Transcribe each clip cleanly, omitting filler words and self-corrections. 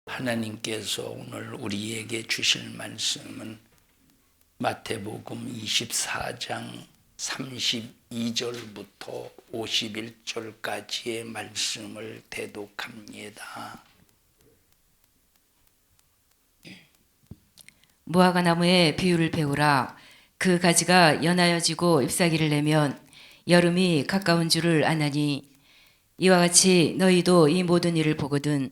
하나님께서 오늘 우리에게 주실 말씀은 마태복음 24장 32절부터 51절까지의 말씀을 대독합니다. 무화과 나무의 비유를 배우라. 그 가지가 연하여지고 잎사귀를 내면 여름이 가까운 줄을 아나니, 이와 같이 너희도 이 모든 일을 보거든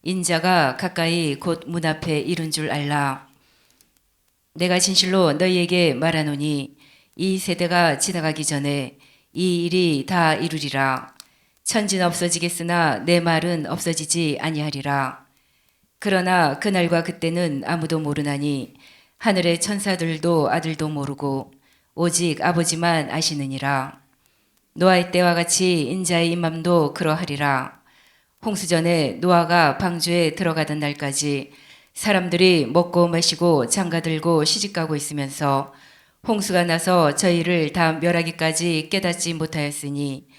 인자가 가까이 곧 문 앞에 이른 줄 알라. 내가 진실로 너희에게 말하노니 이 세대가 지나가기 전에 이 일이 다 이루리라. 천지는 없어지겠으나 내 말은 없어지지 아니하리라. 그러나 그날과 그때는 아무도 모르나니 하늘의 천사들도 아들도 모르고 오직 아버지만 아시느니라. 노아의 때와 같이 인자의 임함도 그러하리라. 홍수전에 노아가 방주에 들어가던 날까지 사람들이 먹고 마시고 장가들고 시집가고 있으면서 홍수가 나서 저희를 다 멸하기까지 깨닫지 못하였으니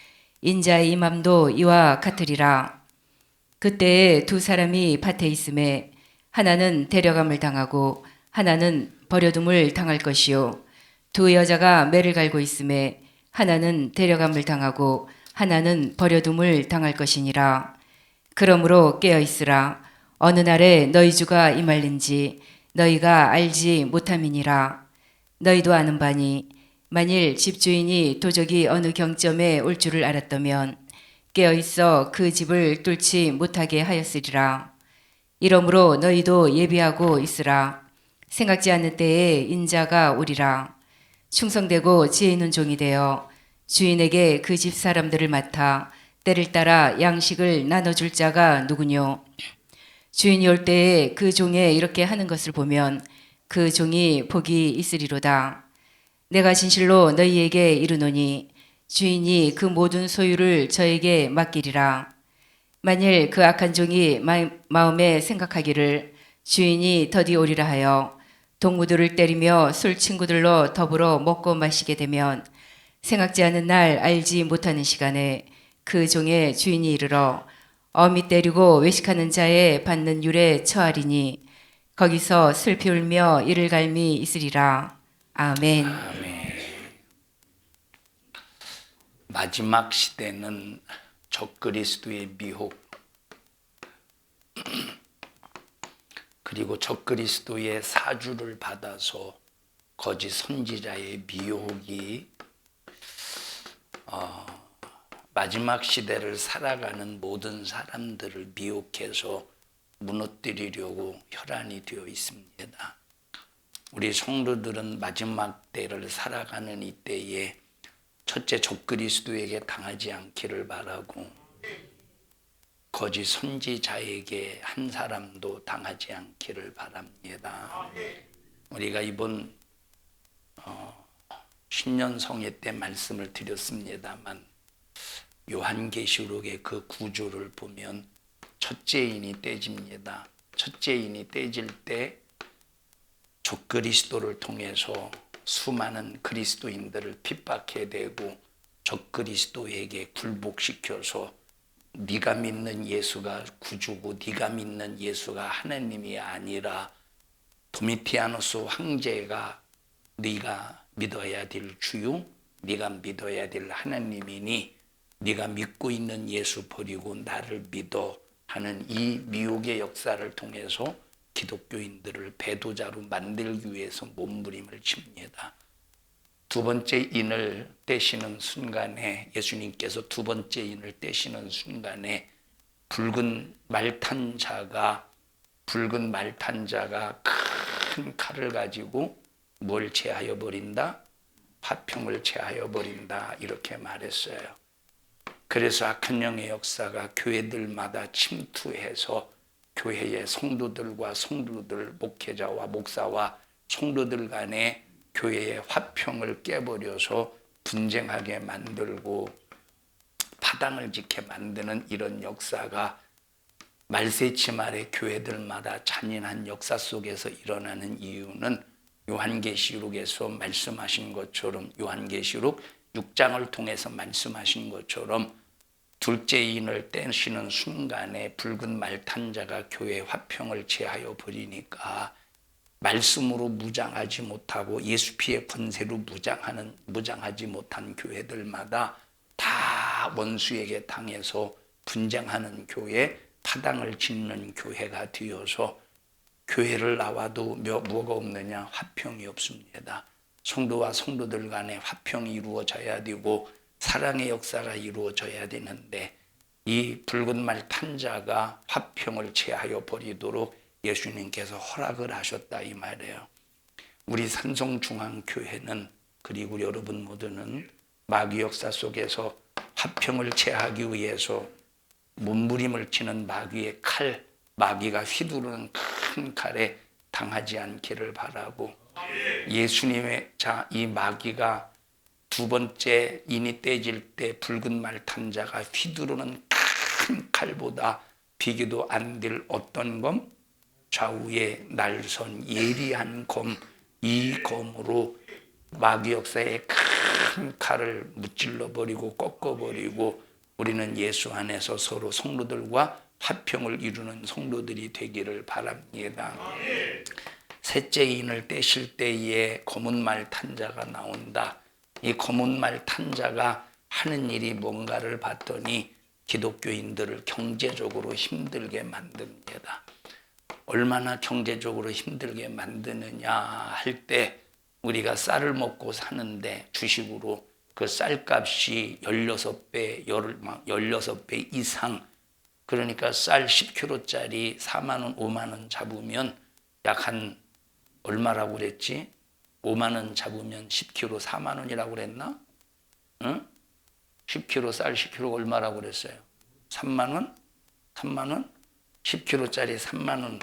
인자의 임함도 이와 같으리라. 그때에 두 사람이 밭에 있음에 하나는 데려감을 당하고 하나는 버려둠을 당할 것이요, 두 여자가 매를 갈고 있음에 하나는 데려감을 당하고 하나는 버려둠을 당할 것이니라. 그러므로 깨어있으라. 어느 날에 너희 주가 임할는지 너희가 알지 못함이니라. 너희도 아는 바니 만일 집주인이 도적이 어느 경점에 올 줄을 알았다면 깨어있어 그 집을 뚫지 못하게 하였으리라. 이러므로 너희도 예비하고 있으라. 생각지 않는 때에 인자가 오리라. 충성되고 지혜 있는 종이 되어 주인에게 그 집 사람들을 맡아 때를 따라 양식을 나눠줄 자가 누구뇨? 주인이 올 때에 그 종에 이렇게 하는 것을 보면 그 종이 복이 있으리로다. 내가 진실로 너희에게 이르노니 주인이 그 모든 소유를 저에게 맡기리라. 만일 그 악한 종이 마음에 생각하기를 주인이 더디 오리라 하여 동무들을 때리며 술 친구들로 더불어 먹고 마시게 되면 생각지 않은 날 알지 못하는 시간에 그 종의 주인이 이르러 어미 때리고 외식하는 자에 받는 율에 처하리니 거기서 슬피 울며 이를 갈미 있으리라. 아멘. 마지막 시대는 적그리스도의 미혹, 그리고 적그리스도의 사주를 받아서 거짓 선지자의 미혹이 마지막 시대를 살아가는 모든 사람들을 미혹해서 무너뜨리려고 혈안이 되어 있습니다. 우리 성도들은 마지막 때를 살아가는 이때에 첫째, 적그리스도에게 당하지 않기를 바라고, 거짓 선지자에게 한 사람도 당하지 않기를 바랍니다. 우리가 이번 신년성회 때 말씀을 드렸습니다만 요한계시록의 그 구조를 보면 첫째인이 떼집니다. 첫째인이 떼질 때 적그리스도를 통해서 수많은 그리스도인들을 핍박해 대고 적그리스도에게 굴복시켜서 네가 믿는 예수가 구주고 네가 믿는 예수가 하나님이 아니라 도미티아누스 황제가 네가 믿어야 될 주요, 네가 믿어야 될 하나님이니 네가 믿고 있는 예수 버리고 나를 믿어 하는 이 미혹의 역사를 통해서 기독교인들을 배도자로 만들기 위해서 몸부림을 칩니다. 두 번째 인을 떼시는 순간에, 예수님께서 두 번째 인을 떼시는 순간에 붉은 말탄자가 큰 칼을 가지고 뭘 제하여 버린다? 화평을 제하여 버린다, 이렇게 말했어요. 그래서 악한 영의 역사가 교회들마다 침투해서 교회의 성도들과 성도들, 목회자와 목사와 성도들 간에 교회의 화평을 깨버려서 분쟁하게 만들고 파당을 짓게 만드는 이런 역사가 말세치 말에 교회들마다 잔인한 역사 속에서 일어나는 이유는 요한계시록에서 말씀하신 것처럼, 요한계시록 6장을 통해서 말씀하신 것처럼 둘째 인을 떼시는 순간에 붉은 말탄자가 교회 화평을 제하여 버리니까 말씀으로 무장하지 못하고 예수 피의 권세로 무장하지 못한 교회들마다 다 원수에게 당해서 분쟁하는 교회, 파당을 짓는 교회가 되어서 교회를 나와도 뭐가 없느냐? 화평이 없습니다. 성도와 성도들 간에 화평이 이루어져야 되고 사랑의 역사가 이루어져야 되는데 이 붉은 말 탄자가 화평을 제하여 버리도록 예수님께서 허락을 하셨다 이 말이에요. 우리 산성중앙교회는 그리고 여러분 모두는 마귀 역사 속에서 화평을 제하기 위해서 몸부림을 치는 마귀의 칼, 마귀가 휘두르는 큰 칼에 당하지 않기를 바라고 예수님의 이 마귀가 두 번째 인이 떼질 때 붉은 말 탄자가 휘두르는 큰 칼보다 비교도 안 될 어떤 검? 좌우에 날선 예리한 검, 이 검으로 마귀 역사의 큰 칼을 무찔러 버리고 꺾어 버리고 우리는 예수 안에서 서로 성도들과 화평을 이루는 성도들이 되기를 바랍니다. 셋째 인을 떼실 때에 검은 말 탄자가 나온다. 이 검은 말 탄자가 하는 일이 뭔가를 봤더니 기독교인들을 경제적으로 힘들게 만듭니다. 얼마나 경제적으로 힘들게 만드느냐 할 때 우리가 쌀을 먹고 사는데 주식으로 그 쌀값이 16배, 16배 이상, 그러니까 쌀 10kg짜리 4만 원, 5만 원 잡으면 약 한 얼마라고 그랬지? 5만 원 잡으면 10kg 4만 원이라고 그랬나? 응? 10kg 쌀 10kg 얼마라고 그랬어요? 3만 원? 3만 원? 10kg짜리 3만 원.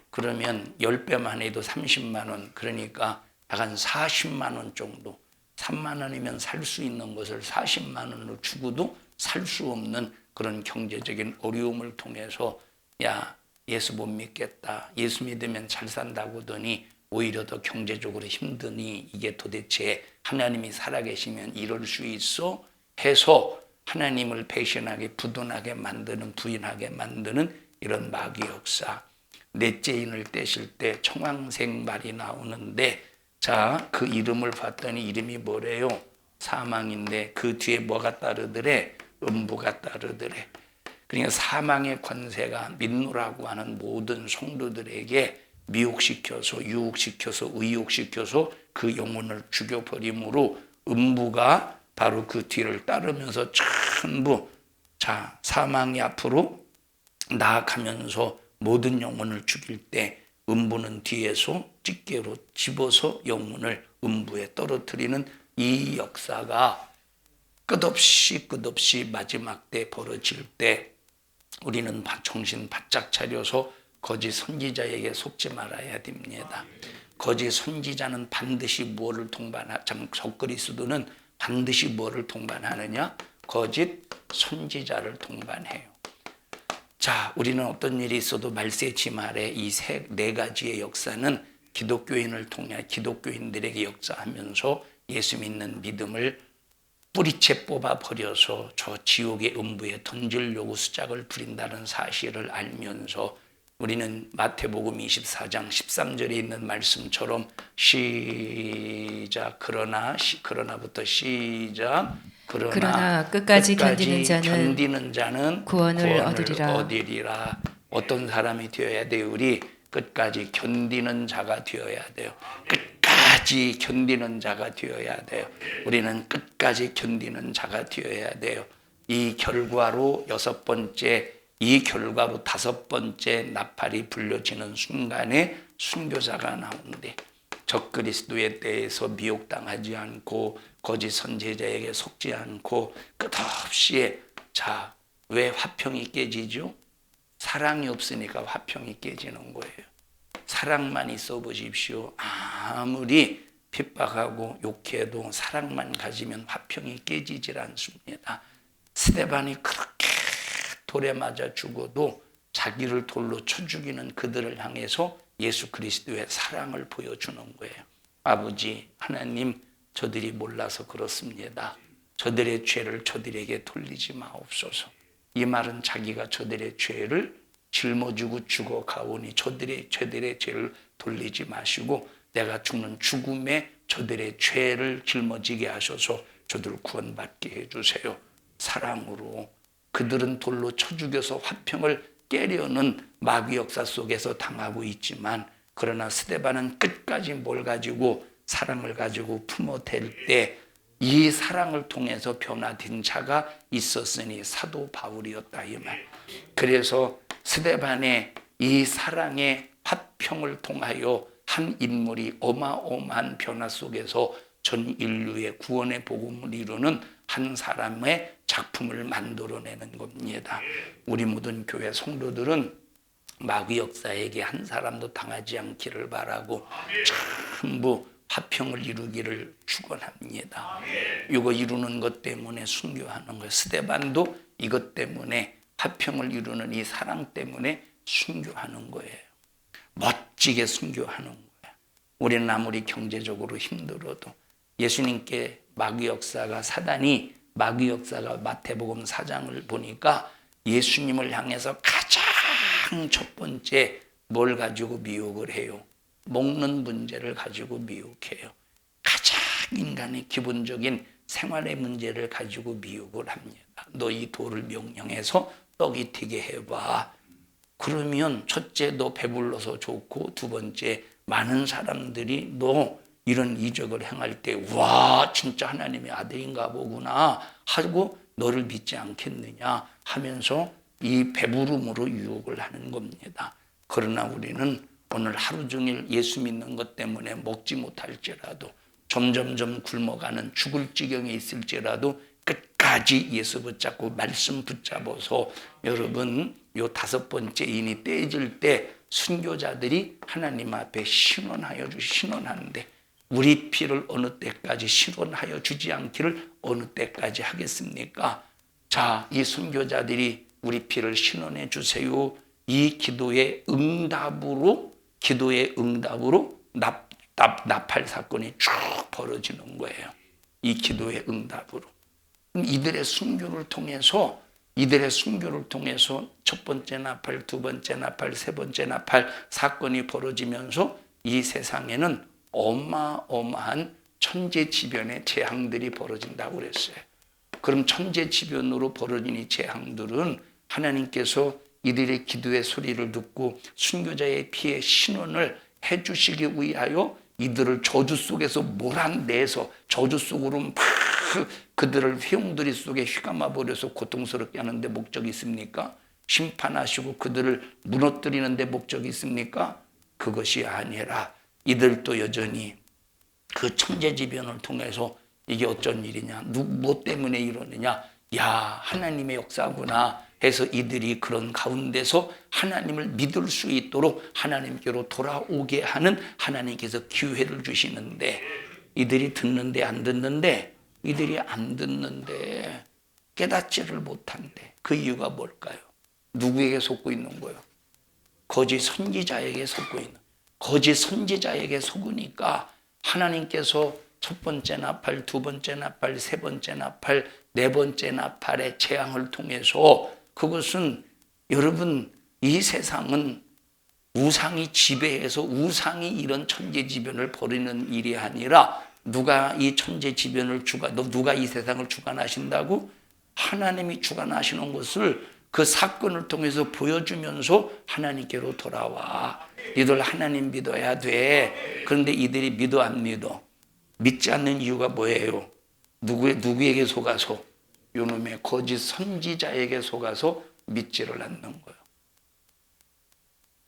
그러면 10배만 해도 30만 원. 그러니까 약 한 40만 원 정도. 3만 원이면 살 수 있는 것을 40만 원을 주고도 살 수 없는 그런 경제적인 어려움을 통해서 야, 예수 못 믿겠다. 예수 믿으면 잘 산다고 하더니 오히려 더 경제적으로 힘드니 이게 도대체 하나님이 살아계시면 이럴 수 있어? 해서 하나님을 배신하게 부도나게 만드는 부인하게 만드는 이런 마귀 역사. 넷째 인을 떼실 때 청황색 말이 나오는데 자, 그 이름을 봤더니 이름이 뭐래요? 사망인데 그 뒤에 뭐가 따르더래? 음부가 따르더래. 그러니까 사망의 권세가 민노라고 하는 모든 성도들에게 미혹시켜서 유혹시켜서 의혹시켜서 그 영혼을 죽여버림으로 음부가 바로 그 뒤를 따르면서 전부 자 사망이 앞으로 나아가면서 모든 영혼을 죽일 때 음부는 뒤에서 집게로 집어서 영혼을 음부에 떨어뜨리는 이 역사가 끝없이 마지막 때 벌어질 때 우리는 정신 바짝 차려서 거짓 선지자에게 속지 말아야 됩니다. 거짓 선지자는 반드시 무엇을 적그리스도는 반드시 무엇을 동반하느냐? 거짓 선지자를 동반해요. 자, 우리는 어떤 일이 있어도 말세지 말에 이 네 가지의 역사는 기독교인을 통해 기독교인들에게 역사하면서 예수 믿는 믿음을 뿌리채 뽑아 버려서 저 지옥의 음부에 던지려고 수작을 부린다는 사실을 알면서 우리는 마태복음 24장 13절에 있는 말씀처럼 시작 그러나부터 시작 그러나 끝까지 견디는 자는 구원을 얻으리라. 어떤 사람이 되어야 돼요? 우리 끝까지 견디는 자가 되어야 돼요. 끝까지 견디는 자가 되어야 돼요. 우리는 끝까지 견디는 자가 되어야 돼요. 이 결과로 이 결과로 5번째 나팔이 불려지는 순간에 순교자가 나오는데 적그리스도에 대해서 미혹당하지 않고 거짓 선지자에게 속지 않고 끝없이 자, 왜 화평이 깨지죠? 사랑이 없으니까 화평이 깨지는 거예요. 사랑만 있어 보십시오. 아무리 핍박하고 욕해도 사랑만 가지면 화평이 깨지질 않습니다. 스데반이 그렇게 돌에 맞아 죽어도 자기를 돌로 쳐 죽이는 그들을 향해서 예수 그리스도의 사랑을 보여주는 거예요. 아버지 하나님, 저들이 몰라서 그렇습니다. 저들의 죄를 저들에게 돌리지 마옵소서. 이 말은 자기가 저들의 죄를 짊어지고 죽어가오니 저들의 죄를 돌리지 마시고 내가 죽는 죽음에 저들의 죄를 짊어지게 하셔서 저들을 구원받게 해주세요. 사랑으로 그들은 돌로 쳐 죽여서 화평을 깨려는 마귀 역사 속에서 당하고 있지만 그러나 스데반은 끝까지 뭘 가지고 사랑을 가지고 품어댈 때 이 사랑을 통해서 변화된 자가 있었으니 사도 바울이었다 이 말. 그래서 스데반의 이 사랑의 화평을 통하여 한 인물이 어마어마한 변화 속에서 전 인류의 구원의 복음을 이루는 한 사람의 작품을 만들어내는 겁니다. 우리 모든 교회 성도들은 마귀 역사에게 한 사람도 당하지 않기를 바라고 전부 화평을 이루기를 축원합니다. 이거 이루는 것 때문에 순교하는 거예요. 스데반도 이것 때문에 화평을 이루는 이 사랑 때문에 순교하는 거예요. 멋지게 순교하는 거예요. 우리는 아무리 경제적으로 힘들어도 예수님께 마귀 역사가 사단이 마귀 역사가 마태복음 4장을 보니까 예수님을 향해서 가장 첫 번째 뭘 가지고 미혹을 해요? 먹는 문제를 가지고 미혹해요. 가장 인간의 기본적인 생활의 문제를 가지고 미혹을 합니다. 너희 돌을 명령해서 떡이 튀게 해봐. 그러면 첫째 너 배불러서 좋고 두 번째 많은 사람들이 너 이런 이적을 행할 때 와 진짜 하나님의 아들인가 보구나 하고 너를 믿지 않겠느냐 하면서 이 배부름으로 유혹을 하는 겁니다. 그러나 우리는 오늘 하루 종일 예수 믿는 것 때문에 먹지 못할지라도 점점점 굶어가는 죽을 지경에 있을지라도 끝까지 예수 붙잡고 말씀 붙잡아서 여러분 요 다섯 번째 인이 떼질 때 순교자들이 하나님 앞에 신원하는데 우리 피를 어느 때까지 신원하여 주지 않기를 어느 때까지 하겠습니까? 자, 이 순교자들이 우리 피를 신원해 주세요. 이 기도의 응답으로 나팔 사건이 쭉 벌어지는 거예요. 이 기도의 응답으로. 이들의 순교를 통해서 첫 번째 나팔, 두 번째 나팔, 세 번째 나팔 사건이 벌어지면서 이 세상에는 어마어마한 천재지변의 재앙들이 벌어진다고 그랬어요. 그럼 천재지변으로 벌어진 이 재앙들은 하나님께서 이들의 기도의 소리를 듣고 순교자의 피의 신원을 해주시기 위하여 이들을 저주 속에서 몰아내서 저주 속으로 막 그들을 휘용들이 속에 휘감아 버려서 고통스럽게 하는데 목적이 있습니까? 심판하시고 그들을 무너뜨리는데 목적이 있습니까? 그것이 아니라 이들도 여전히 그 천재지변을 통해서 이게 어쩐 일이냐, 뭐 때문에 이러느냐, 야 하나님의 역사구나 해서 이들이 그런 가운데서 하나님을 믿을 수 있도록 하나님께로 돌아오게 하는 하나님께서 기회를 주시는데 이들이 듣는데 안 듣는데 이들이 안 듣는데 깨닫지를 못한대. 그 이유가 뭘까요? 누구에게 속고 있는 거예요? 거짓 선지자에게 속고 있는. 거짓 선지자에게 속으니까 하나님께서 첫 번째 나팔, 두 번째 나팔, 세 번째 나팔, 네 번째 나팔의 재앙을 통해서 그것은 여러분 이 세상은 우상이 지배해서 우상이 이런 천재지변을 벌이는 일이 아니라 누가 이 천재지변을 누가 이 세상을 주관하신다고? 하나님이 주관하시는 것을 그 사건을 통해서 보여주면서 하나님께로 돌아와. 이들 하나님 믿어야 돼. 그런데 이들이 믿어 안 믿어? 믿지 않는 이유가 뭐예요? 누구에게 속아서? 요놈의 거짓 선지자에게 속아서 믿지를 않는 거예요.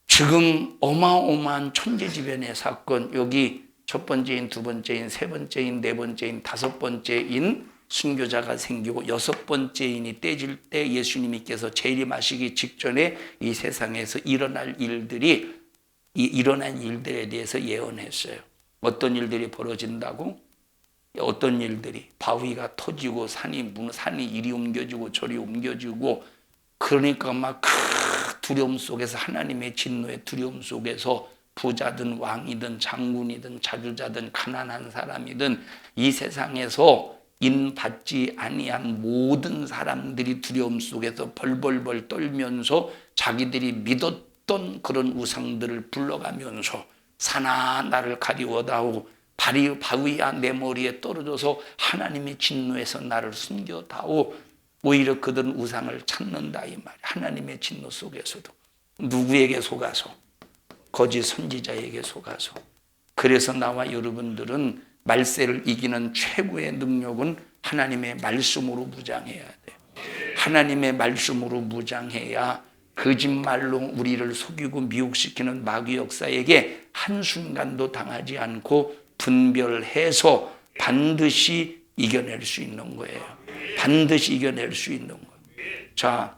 지금 어마어마한 천재지변의 사건, 여기 첫 번째인, 두 번째인, 세 번째인, 네 번째인, 다섯 번째인 순교자가 생기고 여섯 번째인이 떼질 때 예수님께서 재림하시기 직전에 이 세상에서 일어난 일들에 대해서 예언했어요. 어떤 일들이 벌어진다고? 어떤 일들이? 바위가 터지고 산이 이리 옮겨지고 저리 옮겨지고 그러니까 막 두려움 속에서 하나님의 진노의 두려움 속에서 부자든 왕이든 장군이든 자주자든 가난한 사람이든 이 세상에서 인받지 아니한 모든 사람들이 두려움 속에서 벌벌벌 떨면서 자기들이 믿었던 그런 우상들을 불러가면서 산아 나를 가리워다오, 바위야 내 머리에 떨어져서 하나님의 진노에서 나를 숨겨다오. 오히려 그들은 우상을 찾는다 이 말이야. 하나님의 진노 속에서도. 누구에게 속아서? 거짓 선지자에게 속아서. 그래서 나와 여러분들은 말세를 이기는 최고의 능력은 하나님의 말씀으로 무장해야 돼. 하나님의 말씀으로 무장해야 거짓말로 우리를 속이고 미혹시키는 마귀 역사에게 한순간도 당하지 않고 분별해서 반드시 이겨낼 수 있는 거예요. 반드시 이겨낼 수 있는 거예요. 자,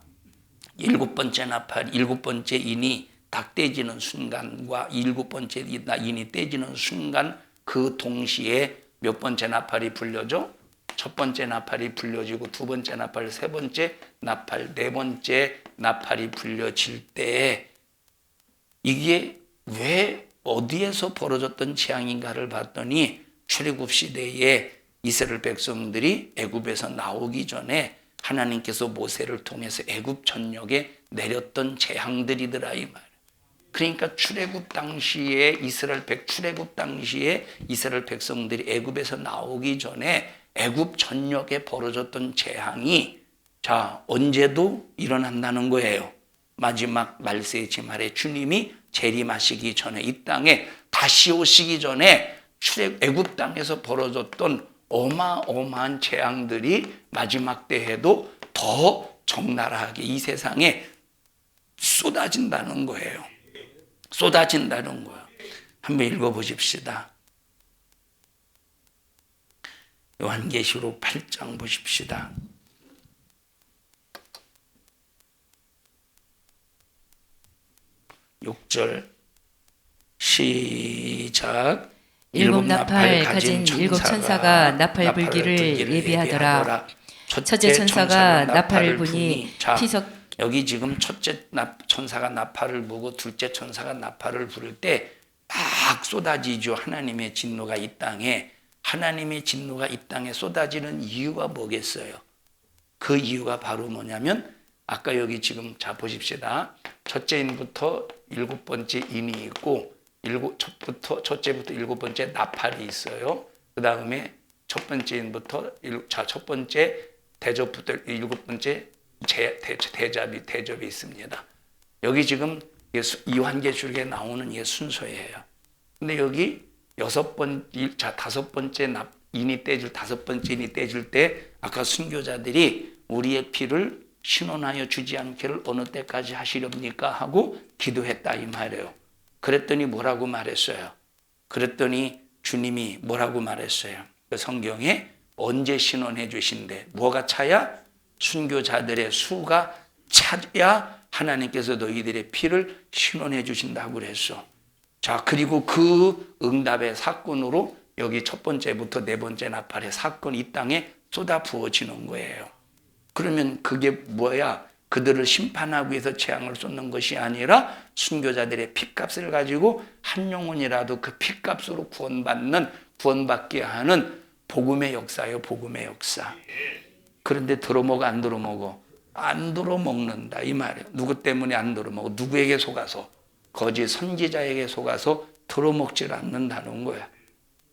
7번째 나팔, 7번째 인이 딱 떼지는 순간과 7번째 인이 떼지는 순간 그 동시에 몇 번째 나팔이 불려져? 첫 번째 나팔이 불려지고 두 번째 나팔, 세 번째 나팔, 네 번째 나팔이 불려질 때 이게 왜 어디에서 벌어졌던 재앙인가를 봤더니 출애굽 시대에 이스라엘 백성들이 애굽에서 나오기 전에 하나님께서 모세를 통해서 애굽 전역에 내렸던 재앙들이더라 이 말. 그러니까 출애굽 당시에 출애굽 당시에 이스라엘 백성들이 애굽에서 나오기 전에 애굽 전역에 벌어졌던 재앙이 자 언제도 일어난다는 거예요. 마지막 말세의 지말에 주님이 재림하시기 전에 이 땅에 다시 오시기 전에 애굽 땅에서 벌어졌던 어마어마한 재앙들이 마지막 때에도 더 적나라하게 이 세상에 쏟아진다는 거예요. 쏟아진다는 거예요. 한번 읽어보십시다. 요한계시록 8장 보십시다. 6절 시작. 일곱 나팔 가진 일곱 천사가 나팔 불기를 예비하더라. 첫째 천사가 나팔을 부니 피석. 여기 지금 첫째 천사가 나팔을 부고 둘째 천사가 나팔을 부를 때 막 쏟아지죠. 하나님의 진노가 이 땅에. 하나님의 진노가 이 땅에 쏟아지는 이유가 뭐겠어요? 그 이유가 바로 뭐냐면 아까 여기 지금 자 보십시다. 첫째 인부터 7번째 인이 있고 첫째부터 7번째 나팔이 있어요. 그 다음에 첫 번째 인부터 첫 번째 대접부터 7번째 대접이 있습니다. 여기 지금 요한계시록에 나오는 이 순서예요. 근데 여기 다섯 번째 인이 떼질 때 아까 순교자들이 우리의 피를 신원하여 주지 않기를 어느 때까지 하시렵니까 하고 기도했다 이 말이에요. 그랬더니 뭐라고 말했어요? 그랬더니 주님이 뭐라고 말했어요? 그 성경에 언제 신원해 주신대? 뭐가 차야? 순교자들의 수가 차야 하나님께서 너희들의 피를 신원해 주신다고 그랬어. 자, 그리고 그 응답의 사건으로 여기 첫 번째부터 네 번째 나팔의 사건이 이 땅에 쏟아 부어지는 거예요. 그러면 그게 뭐야? 그들을 심판하기 위해서 재앙을 쏟는 것이 아니라 순교자들의 핏값을 가지고 한 영혼이라도 그 핏값으로 구원받게 하는 복음의 역사예요. 복음의 역사. 그런데 들어먹어 안 들어먹어? 안 들어먹는다 이 말이에요. 누구 때문에 안 들어먹어? 누구에게 속아서? 거짓 선지자에게 속아서 들어먹질 않는다는 거야.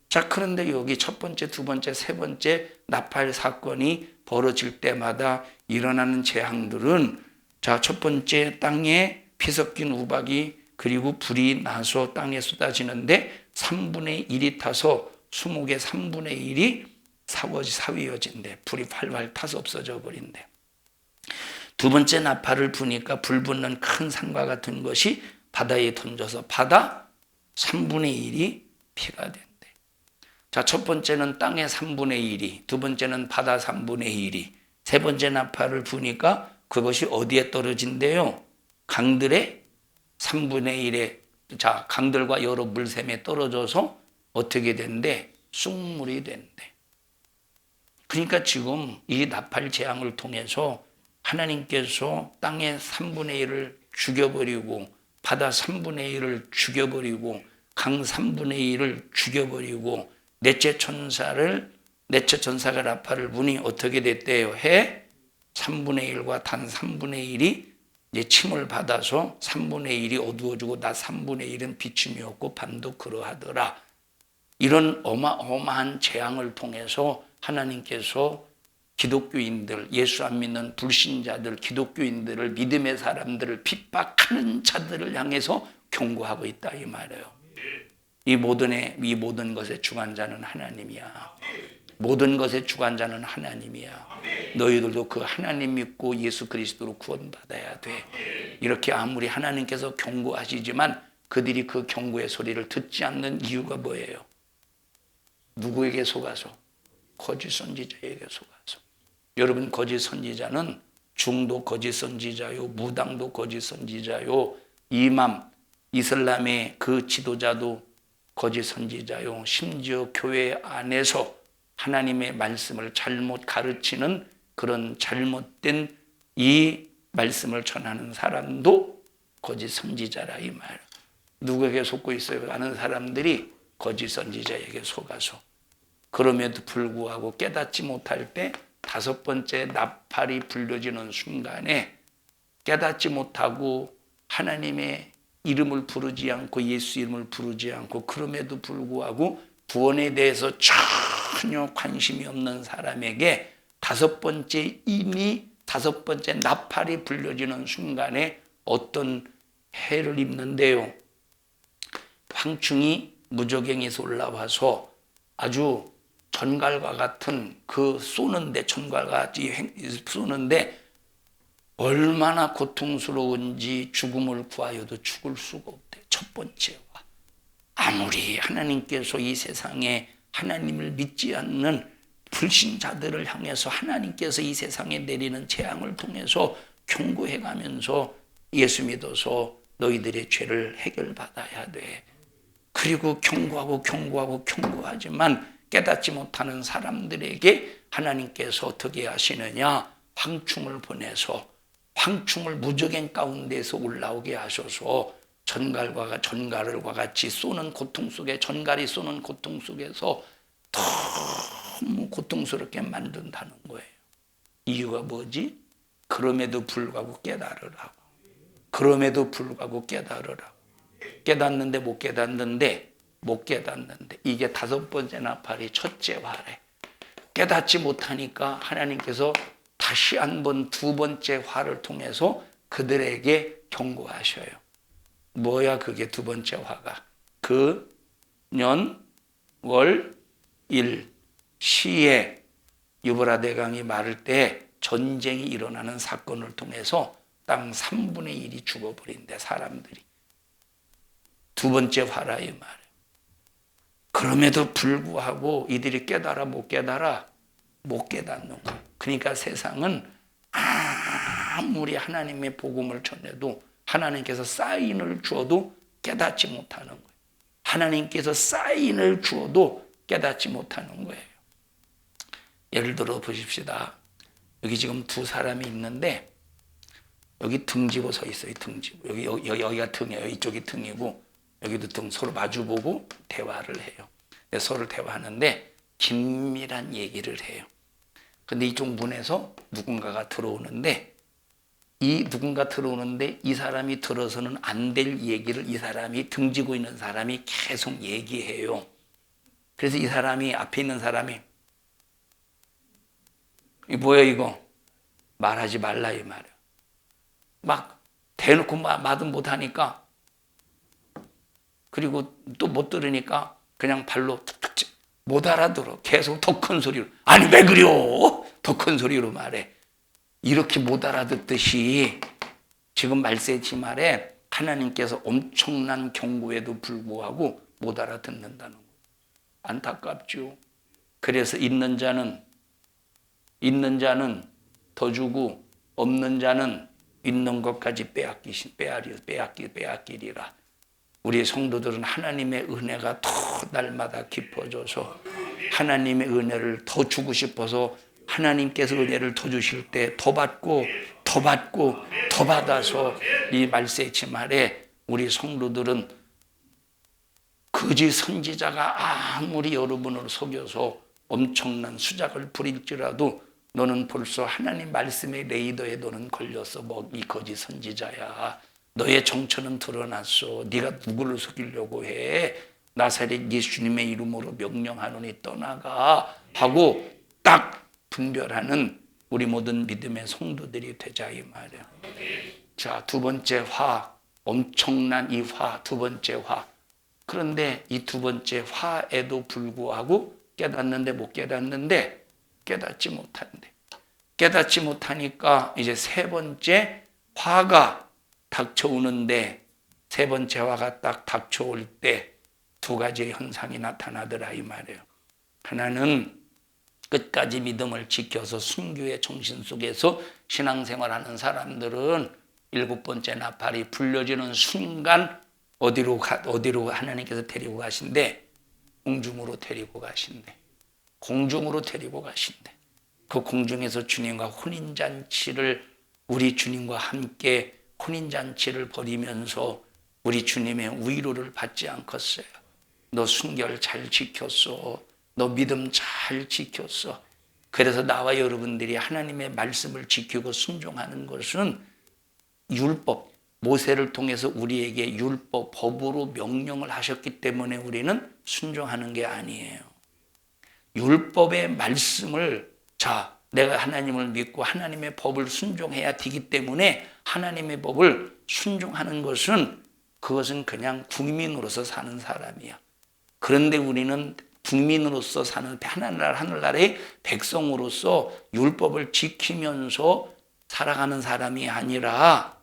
자, 그런데 여기 첫 번째, 두 번째, 세 번째 나팔 사건이 벌어질 때마다 일어나는 재앙들은 자, 첫 번째 땅에 피 섞인 우박이 그리고 불이 나서 땅에 쏟아지는데 3분의 1이 타서 수목의 3분의 1이 사위어진대. 불이 활활 타서 없어져 버린대. 두 번째 나팔을 부니까 불 붙는 큰 산과 같은 것이 바다에 던져서 바다 3분의 1이 피가 된대. 자, 첫 번째는 땅의 3분의 1이, 두 번째는 바다 3분의 1이, 세 번째 나팔을 부니까 그것이 어디에 떨어진대요? 강들의 3분의 1에, 자, 강들과 여러 물샘에 떨어져서 어떻게 된대? 쑥물이 된대. 그러니까 지금 이 나팔 재앙을 통해서 하나님께서 땅의 3분의 1을 죽여버리고 바다 3분의 1을 죽여버리고 강 3분의 1을 죽여버리고 넷째 천사를 내처 전사가 라파를 보니 어떻게 됐대요? 해 3분의 1과 단 3분의 1이 이제 침을 받아서 3분의 1이 어두워지고 낮 3분의 1은 비춤이었고 밤도 그러하더라. 이런 어마어마한 재앙을 통해서 하나님께서 기독교인들, 예수 안 믿는 불신자들, 기독교인들을, 믿음의 사람들을 핍박하는 자들을 향해서 경고하고 있다 이 말이에요. 이 모든 것의 주관자는 하나님이야. 모든 것의 주관자는 하나님이야. 너희들도 그 하나님 믿고 예수 그리스도로 구원받아야 돼. 이렇게 아무리 하나님께서 경고하시지만 그들이 그 경고의 소리를 듣지 않는 이유가 뭐예요? 누구에게 속아서? 거짓 선지자에게 속아서. 여러분, 거짓 선지자는 중도 거짓 선지자요, 무당도 거짓 선지자요, 이맘, 이슬람의 그 지도자도 거짓 선지자요, 심지어 교회 안에서 하나님의 말씀을 잘못 가르치는 그런 잘못된 이 말씀을 전하는 사람도 거짓 선지자라 이 말. 누구에게 속고 있어요? 아는 사람들이 거짓 선지자에게 속아서. 그럼에도 불구하고 깨닫지 못할 때 5번째 나팔이 불려지는 순간에 깨닫지 못하고 하나님의 이름을 부르지 않고 예수 이름을 부르지 않고 그럼에도 불구하고 구원에 대해서 전혀 관심이 없는 사람에게 5번째 나팔이 불려지는 순간에 어떤 해를 입는데요. 황충이 무저갱에서 올라와서 아주 전갈과 같은 그 쏘는데 전갈같이 쏘는데 얼마나 고통스러운지 죽음을 구하여도 죽을 수가 없대. 첫 번째와 아무리 하나님께서 이 세상에 하나님을 믿지 않는 불신자들을 향해서 하나님께서 이 세상에 내리는 재앙을 통해서 경고해가면서 예수 믿어서 너희들의 죄를 해결받아야 돼. 그리고 경고하지만 깨닫지 못하는 사람들에게 하나님께서 어떻게 하시느냐? 황충을 보내서 황충을 무저갱 가운데서 올라오게 하셔서 전갈과 같이 쏘는 고통 속에 전갈이 쏘는 고통 속에서 너무 고통스럽게 만든다는 거예요. 이유가 뭐지? 그럼에도 불구하고 깨달으라고. 그럼에도 불구하고 깨달으라고. 깨닫는데 못 깨닫는데 이게 5번째 나팔이 첫째 화래. 깨닫지 못하니까 하나님께서 다시 한번 2번째 화를 통해서 그들에게 경고하셔요. 뭐야 그게 2번째 화가? 그 년, 월, 일 시에 유브라 대강이 마를 때 전쟁이 일어나는 사건을 통해서 땅 3분의 1이 죽어버린대 사람들이. 2번째 화라 이 말이에요. 그럼에도 불구하고 이들이 깨달아 못 깨달아? 못 깨닫는 거예요. 그러니까 세상은 아무리 하나님의 복음을 전해도 하나님께서 사인을 주어도 깨닫지 못하는 거예요. 하나님께서 사인을 주어도 깨닫지 못하는 거예요. 예를 들어 보십시다. 여기 지금 2 사람이 있는데 여기 등지고 서 있어요. 등지고. 여기가 등이에요. 이쪽이 등이고 여기도 등 서로 마주보고 대화를 해요. 서로 대화하는데 긴밀한 얘기를 해요. 근데 이쪽 문에서 누군가가 들어오는데 이 사람이 들어서는 안 될 얘기를 이 사람이 등지고 있는 사람이 계속 얘기해요. 그래서 이 사람이 앞에 있는 사람이 이 뭐야 이거 말하지 말라 이 말이야. 막 대놓고 말도 못하니까 그리고 또 못 들으니까 그냥 발로 툭툭 못 알아들어. 계속 더 큰 소리로 아니 왜 그려? 더 큰 소리로 말해. 이렇게 못 알아듣듯이 지금 말세지 말에 하나님께서 엄청난 경고에도 불구하고 못 알아듣는다는 거. 안타깝죠. 그래서 있는 자는 더 주고 없는 자는 있는 것까지 빼앗기리라. 우리 성도들은 하나님의 은혜가 더 날마다 깊어져서 하나님의 은혜를 더 주고 싶어서 하나님께서 은혜를 더 주실 때 더 받고 더 받아서 이 말세치 말에 우리 성도들은 거짓 선지자가 아무리 여러분을 속여서 엄청난 수작을 부릴지라도 너는 벌써 하나님 말씀의 레이더에 너는 걸려서 뭐 이 거짓 선지자야. 너의 정체는 드러났어. 네가 누구를 속이려고 해. 나사렛 예수님의 이름으로 명령하노니 떠나가 하고 딱 분별하는 우리 모든 믿음의 성도들이 되자 이 말이야. 자, 두 번째 화, 엄청난 이 화, 두 번째 화. 그런데 이 두 번째 화에도 불구하고 깨닫는데 못 깨닫는데 깨닫지 못한대. 깨닫지 못하니까 이제 세 번째 화가 닥쳐오는데 세 번째 화가 딱 닥쳐올 때 두 가지의 현상이 나타나더라 이 말이에요. 하나는 끝까지 믿음을 지켜서 순교의 정신 속에서 신앙생활하는 사람들은 일곱 번째 나팔이 불려지는 순간 어디로 하나님께서 데리고 가신대? 공중으로 데리고 가신대. 공중으로 데리고 가신대. 그 공중에서 주님과 혼인잔치를 우리 주님과 함께 혼인잔치를 벌이면서 우리 주님의 위로를 받지 않겠어요? 너 순결 잘 지켰어. 너 믿음 잘 지켰어. 그래서 나와 여러분들이 하나님의 말씀을 지키고 순종하는 것은 율법, 모세를 통해서 우리에게 율법, 법으로 명령을 하셨기 때문에 우리는 순종하는 게 아니에요. 율법의 말씀을 내가 하나님을 믿고 하나님의 법을 순종해야 되기 때문에 하나님의 법을 순종하는 그것은 그냥 국민으로서 사는 사람이야. 그런데 우리는 국민으로서 사는 하늘나라의 백성으로서 율법을 지키면서 살아가는 사람이 아니라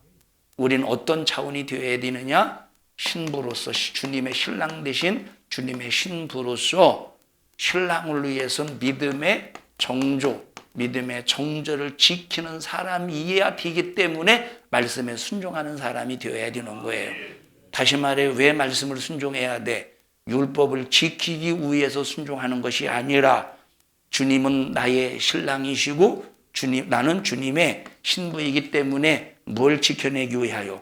우리는 어떤 차원이 되어야 되느냐? 신부로서 주님의 신랑 되신 주님의 신부로서 신랑을 위해서 믿음의 정조를 지키는 사람이어야 되기 때문에 말씀에 순종하는 사람이 되어야 되는 거예요. 다시 말해 왜 말씀을 순종해야 돼? 율법을 지키기 위해서 순종하는 것이 아니라 주님은 나의 신랑이시고 나는 주님의 신부이기 때문에 뭘 지켜내기 위하여?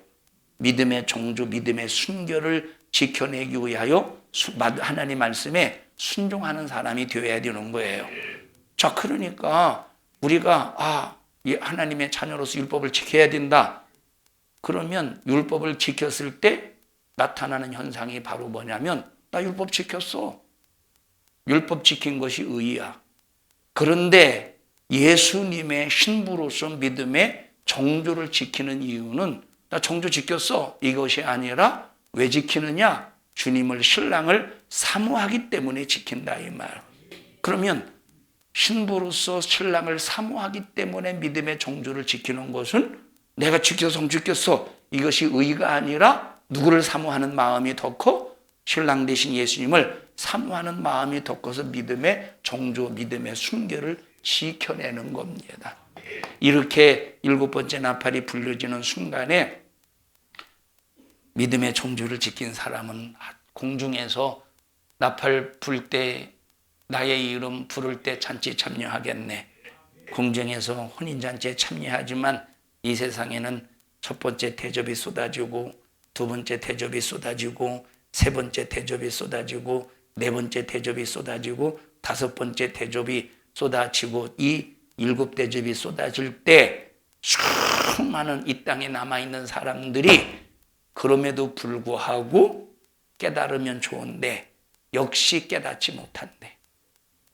믿음의 정조, 믿음의 순결을 지켜내기 위하여 하나님 말씀에 순종하는 사람이 되어야 되는 거예요. 자, 그러니까 우리가 하나님의 자녀로서 율법을 지켜야 된다. 그러면 율법을 지켰을 때 나타나는 현상이 바로 뭐냐면 나 율법 지켰어. 율법 지킨 것이 의야. 그런데 예수님의 신부로서 믿음의 정조를 지키는 이유는 나 정조 지켰어. 이것이 아니라 왜 지키느냐? 주님을 신랑을 사모하기 때문에 지킨다 이 말. 그러면 신부로서 신랑을 사모하기 때문에 믿음의 정조를 지키는 것은 내가 지켰어 지켰어 이것이 의가 아니라 누구를 사모하는 마음이 더 커? 신랑 되신 예수님을 사모하는 마음이 더 커서 믿음의 정조, 믿음의 순결을 지켜내는 겁니다. 이렇게 일곱 번째 나팔이 불려지는 순간에 믿음의 정조를 지킨 사람은 공중에서 나팔 불 때 나의 이름 부를 때 잔치 참여하겠네. 공중에서 혼인잔치에 참여하지만 이 세상에는 첫 번째 대접이 쏟아지고 두 번째 대접이 쏟아지고 세 번째 대접이 쏟아지고 네 번째 대접이 쏟아지고 다섯 번째 대접이 쏟아지고 이 일곱 대접이 쏟아질 때 수많은 이 땅에 남아있는 사람들이 그럼에도 불구하고 깨달으면 좋은데 역시 깨닫지 못한대.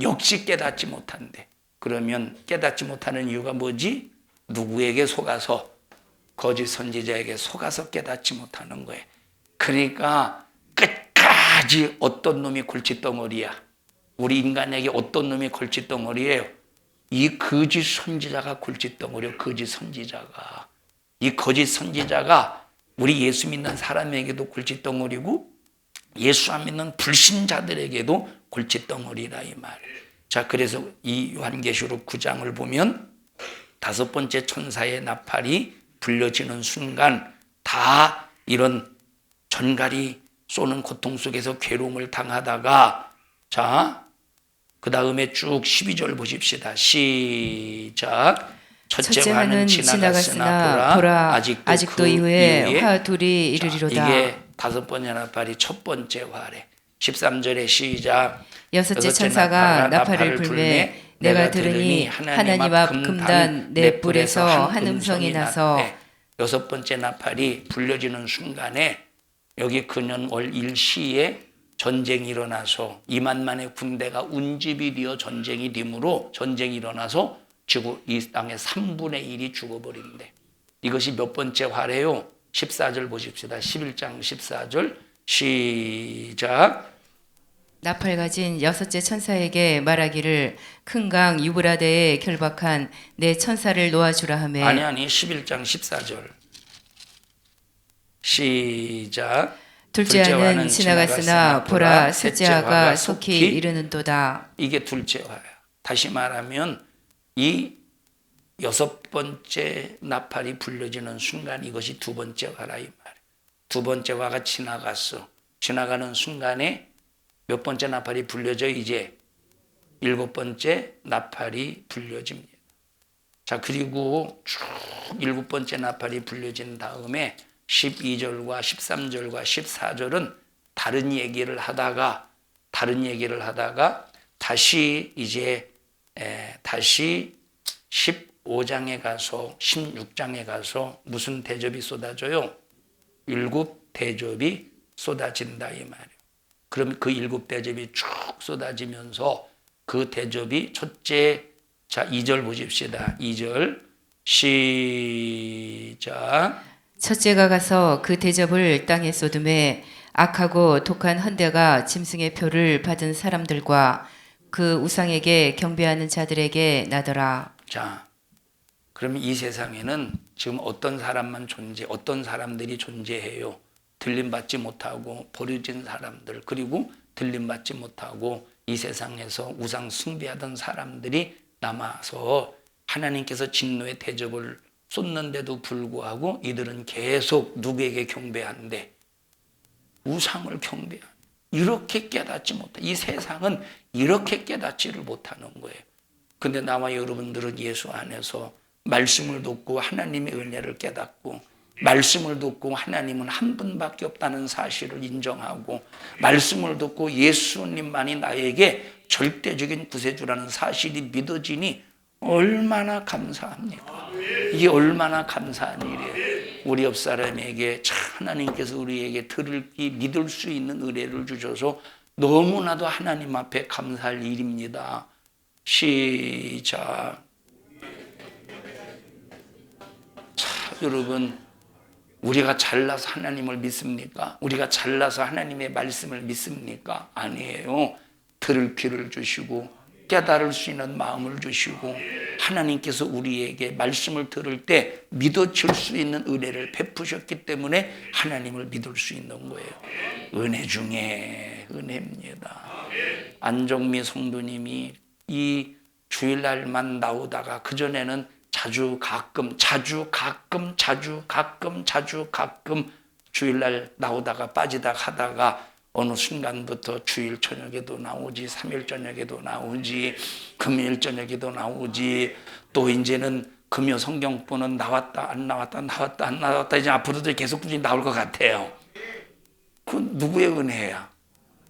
역시 깨닫지 못한대. 그러면 깨닫지 못하는 이유가 뭐지? 누구에게 속아서? 거짓 선지자에게 속아서 깨닫지 못하는 거예요. 그러니까 끝까지 어떤 놈이 골칫덩어리야. 우리 인간에게 어떤 놈이 골칫덩어리예요? 이 거짓 선지자가 골칫덩어리요. 거짓 선지자가. 이 거짓 선지자가 우리 예수 믿는 사람에게도 골칫덩어리고 예수 안 믿는 불신자들에게도 골칫덩어리라 이 말. 자, 그래서 이 요한계시록 9장을 보면 다섯 번째 천사의 나팔이 불려지는 순간 다 이런 전갈이 쏘는 고통 속에서 괴로움을 당하다가 그 다음에 쭉 12절 보십시다. 시작. 첫째 화는 지나갔으나 보라 아직도 이후에 화 둘이 이르리로다. 이게 다섯 번째 나팔이 첫 번째 화래. 13절에 시작. 여섯째 천사가 나팔을 불매 내가 들으니 하나님 앞 금단 네 뿔에서 한 음성이 나서 여섯 번째 나팔이 불려지는 순간에 여기 근현월 일시에 전쟁이 일어나서 2만만의 군대가 운집이 되어 전쟁이 되므로 전쟁이 일어나서 이 땅의 3분의 1이 죽어버린대. 이것이 몇 번째 화래요? 14절 보십시다. 11장 14절 시작. 나팔 가진 여섯째 천사에게 말하기를 큰 강 유브라데에 결박한 내 천사를 놓아주라 하매 아니 11장 14절 시작. 둘째 화는 지나갔으나 보라 셋째 화가 속히 이르는도다. 이게 둘째 화야. 다시 말하면 이 여섯 번째 나팔이 불려지는 순간 이것이 두 번째 화라 이 말이야. 두 번째 화가 지나갔어. 지나가는 순간에 몇 번째 나팔이 불려져? 이제 일곱 번째 나팔이 불려집니다. 자, 그리고 쭉 일곱 번째 나팔이 불려진 다음에 12절과 13절과 14절은 다른 얘기를 하다가 다시 이제 다시 15장에 가서 16장에 가서 무슨 대접이 쏟아져요? 일곱 대접이 쏟아진다 이 말이에요. 그럼 그 일곱 대접이 쭉 쏟아지면서 그 대접이 첫째, 자 2절 보십시다. 2절 시작. 첫째가 가서 그 대접을 땅에 쏟음에 악하고 독한 헌대가 짐승의 표를 받은 사람들과 그 우상에게 경배하는 자들에게 나더라. 자, 그러면 이 세상에는 지금 어떤 사람들이 존재해요. 들림받지 못하고 버려진 사람들, 그리고 들림받지 못하고 이 세상에서 우상 숭배하던 사람들이 남아서 하나님께서 진노의 대접을 쏟는데도 불구하고 이들은 계속 누구에게 경배한대? 우상을 경배한대. 이렇게 깨닫지 못해. 이 세상은 이렇게 깨닫지를 못하는 거예요. 근데 나와 여러분들은 예수 안에서 말씀을 듣고 하나님의 은혜를 깨닫고 말씀을 듣고 하나님은 한 분밖에 없다는 사실을 인정하고 말씀을 듣고 예수님만이 나에게 절대적인 구세주라는 사실이 믿어지니 얼마나 감사합니까? 이게 얼마나 감사한 일이에요. 우리 옆 사람에게 참 하나님께서 우리에게 믿을 수 있는 은혜를 주셔서 너무나도 하나님 앞에 감사할 일입니다. 시작. 자, 여러분, 우리가 잘나서 하나님을 믿습니까? 우리가 잘나서 하나님의 말씀을 믿습니까? 아니에요. 들을 귀를 주시고 깨달을 수 있는 마음을 주시고 하나님께서 우리에게 말씀을 들을 때 믿어질 수 있는 은혜를 베푸셨기 때문에 하나님을 믿을 수 있는 거예요. 은혜 중에 은혜입니다. 안정미 성도님이 이 주일날만 나오다가 그전에는 자주 가끔 주일날 나오다가 빠지다 하다가 어느 순간부터 주일 저녁에도 나오지, 3일 저녁에도 나오지, 금요일 저녁에도 나오지, 또 이제는 금요 성경보는 나왔다 안 나왔다 이제 앞으로도 계속 꾸준히 나올 것 같아요. 그 누구의 은혜야?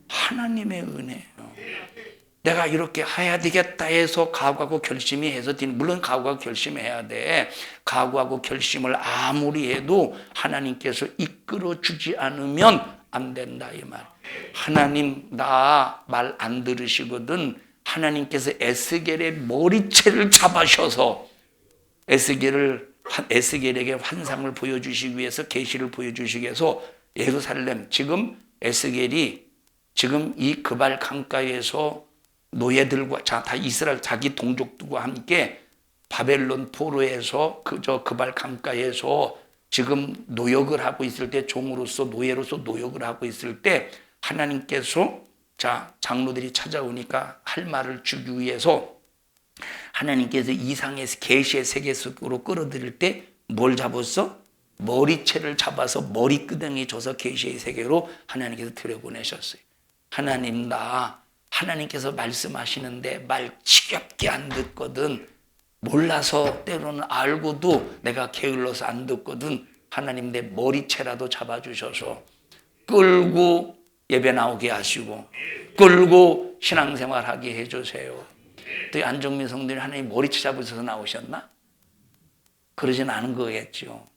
하나님의 은혜예요. 내가 이렇게 해야 되겠다 해서 각오하고 결심이 해서 물론 각오하고 결심해야 돼. 각오하고 결심을 아무리 해도 하나님께서 이끌어 주지 않으면 안 된다 이 말. 하나님 나 말 안 들으시거든. 하나님께서 에스겔의 머리채를 잡으셔서 에스겔에게 환상을 보여주시기 위해서 계시를 보여주시기 위해서 예루살렘 지금 에스겔이 지금 이 그발 강가에서 노예들과 다 이스라엘 자기 동족들과 함께 바벨론 포로에서 그발 강가에서 지금 노역을 하고 있을 때 종으로서 노예로서 노역을 하고 있을 때 하나님께서 장로들이 찾아오니까 할 말을 주기 위해서 하나님께서 이상에서 계시의 세계 속으로 끌어들일 때 뭘 잡았어? 머리채를 잡아서 머리끄댕이 줘서 계시의 세계로 하나님께서 들여보내셨어요. 하나님께서 말씀하시는데 말 지겹게 안 듣거든. 몰라서 때로는 알고도 내가 게을러서 안 듣거든. 하나님 내 머리채라도 잡아주셔서 끌고 예배 나오게 하시고 끌고 신앙생활하게 해주세요. 또 안정민 성도님 하나님 머리채 잡으셔서 나오셨나? 그러진 않은 거겠죠.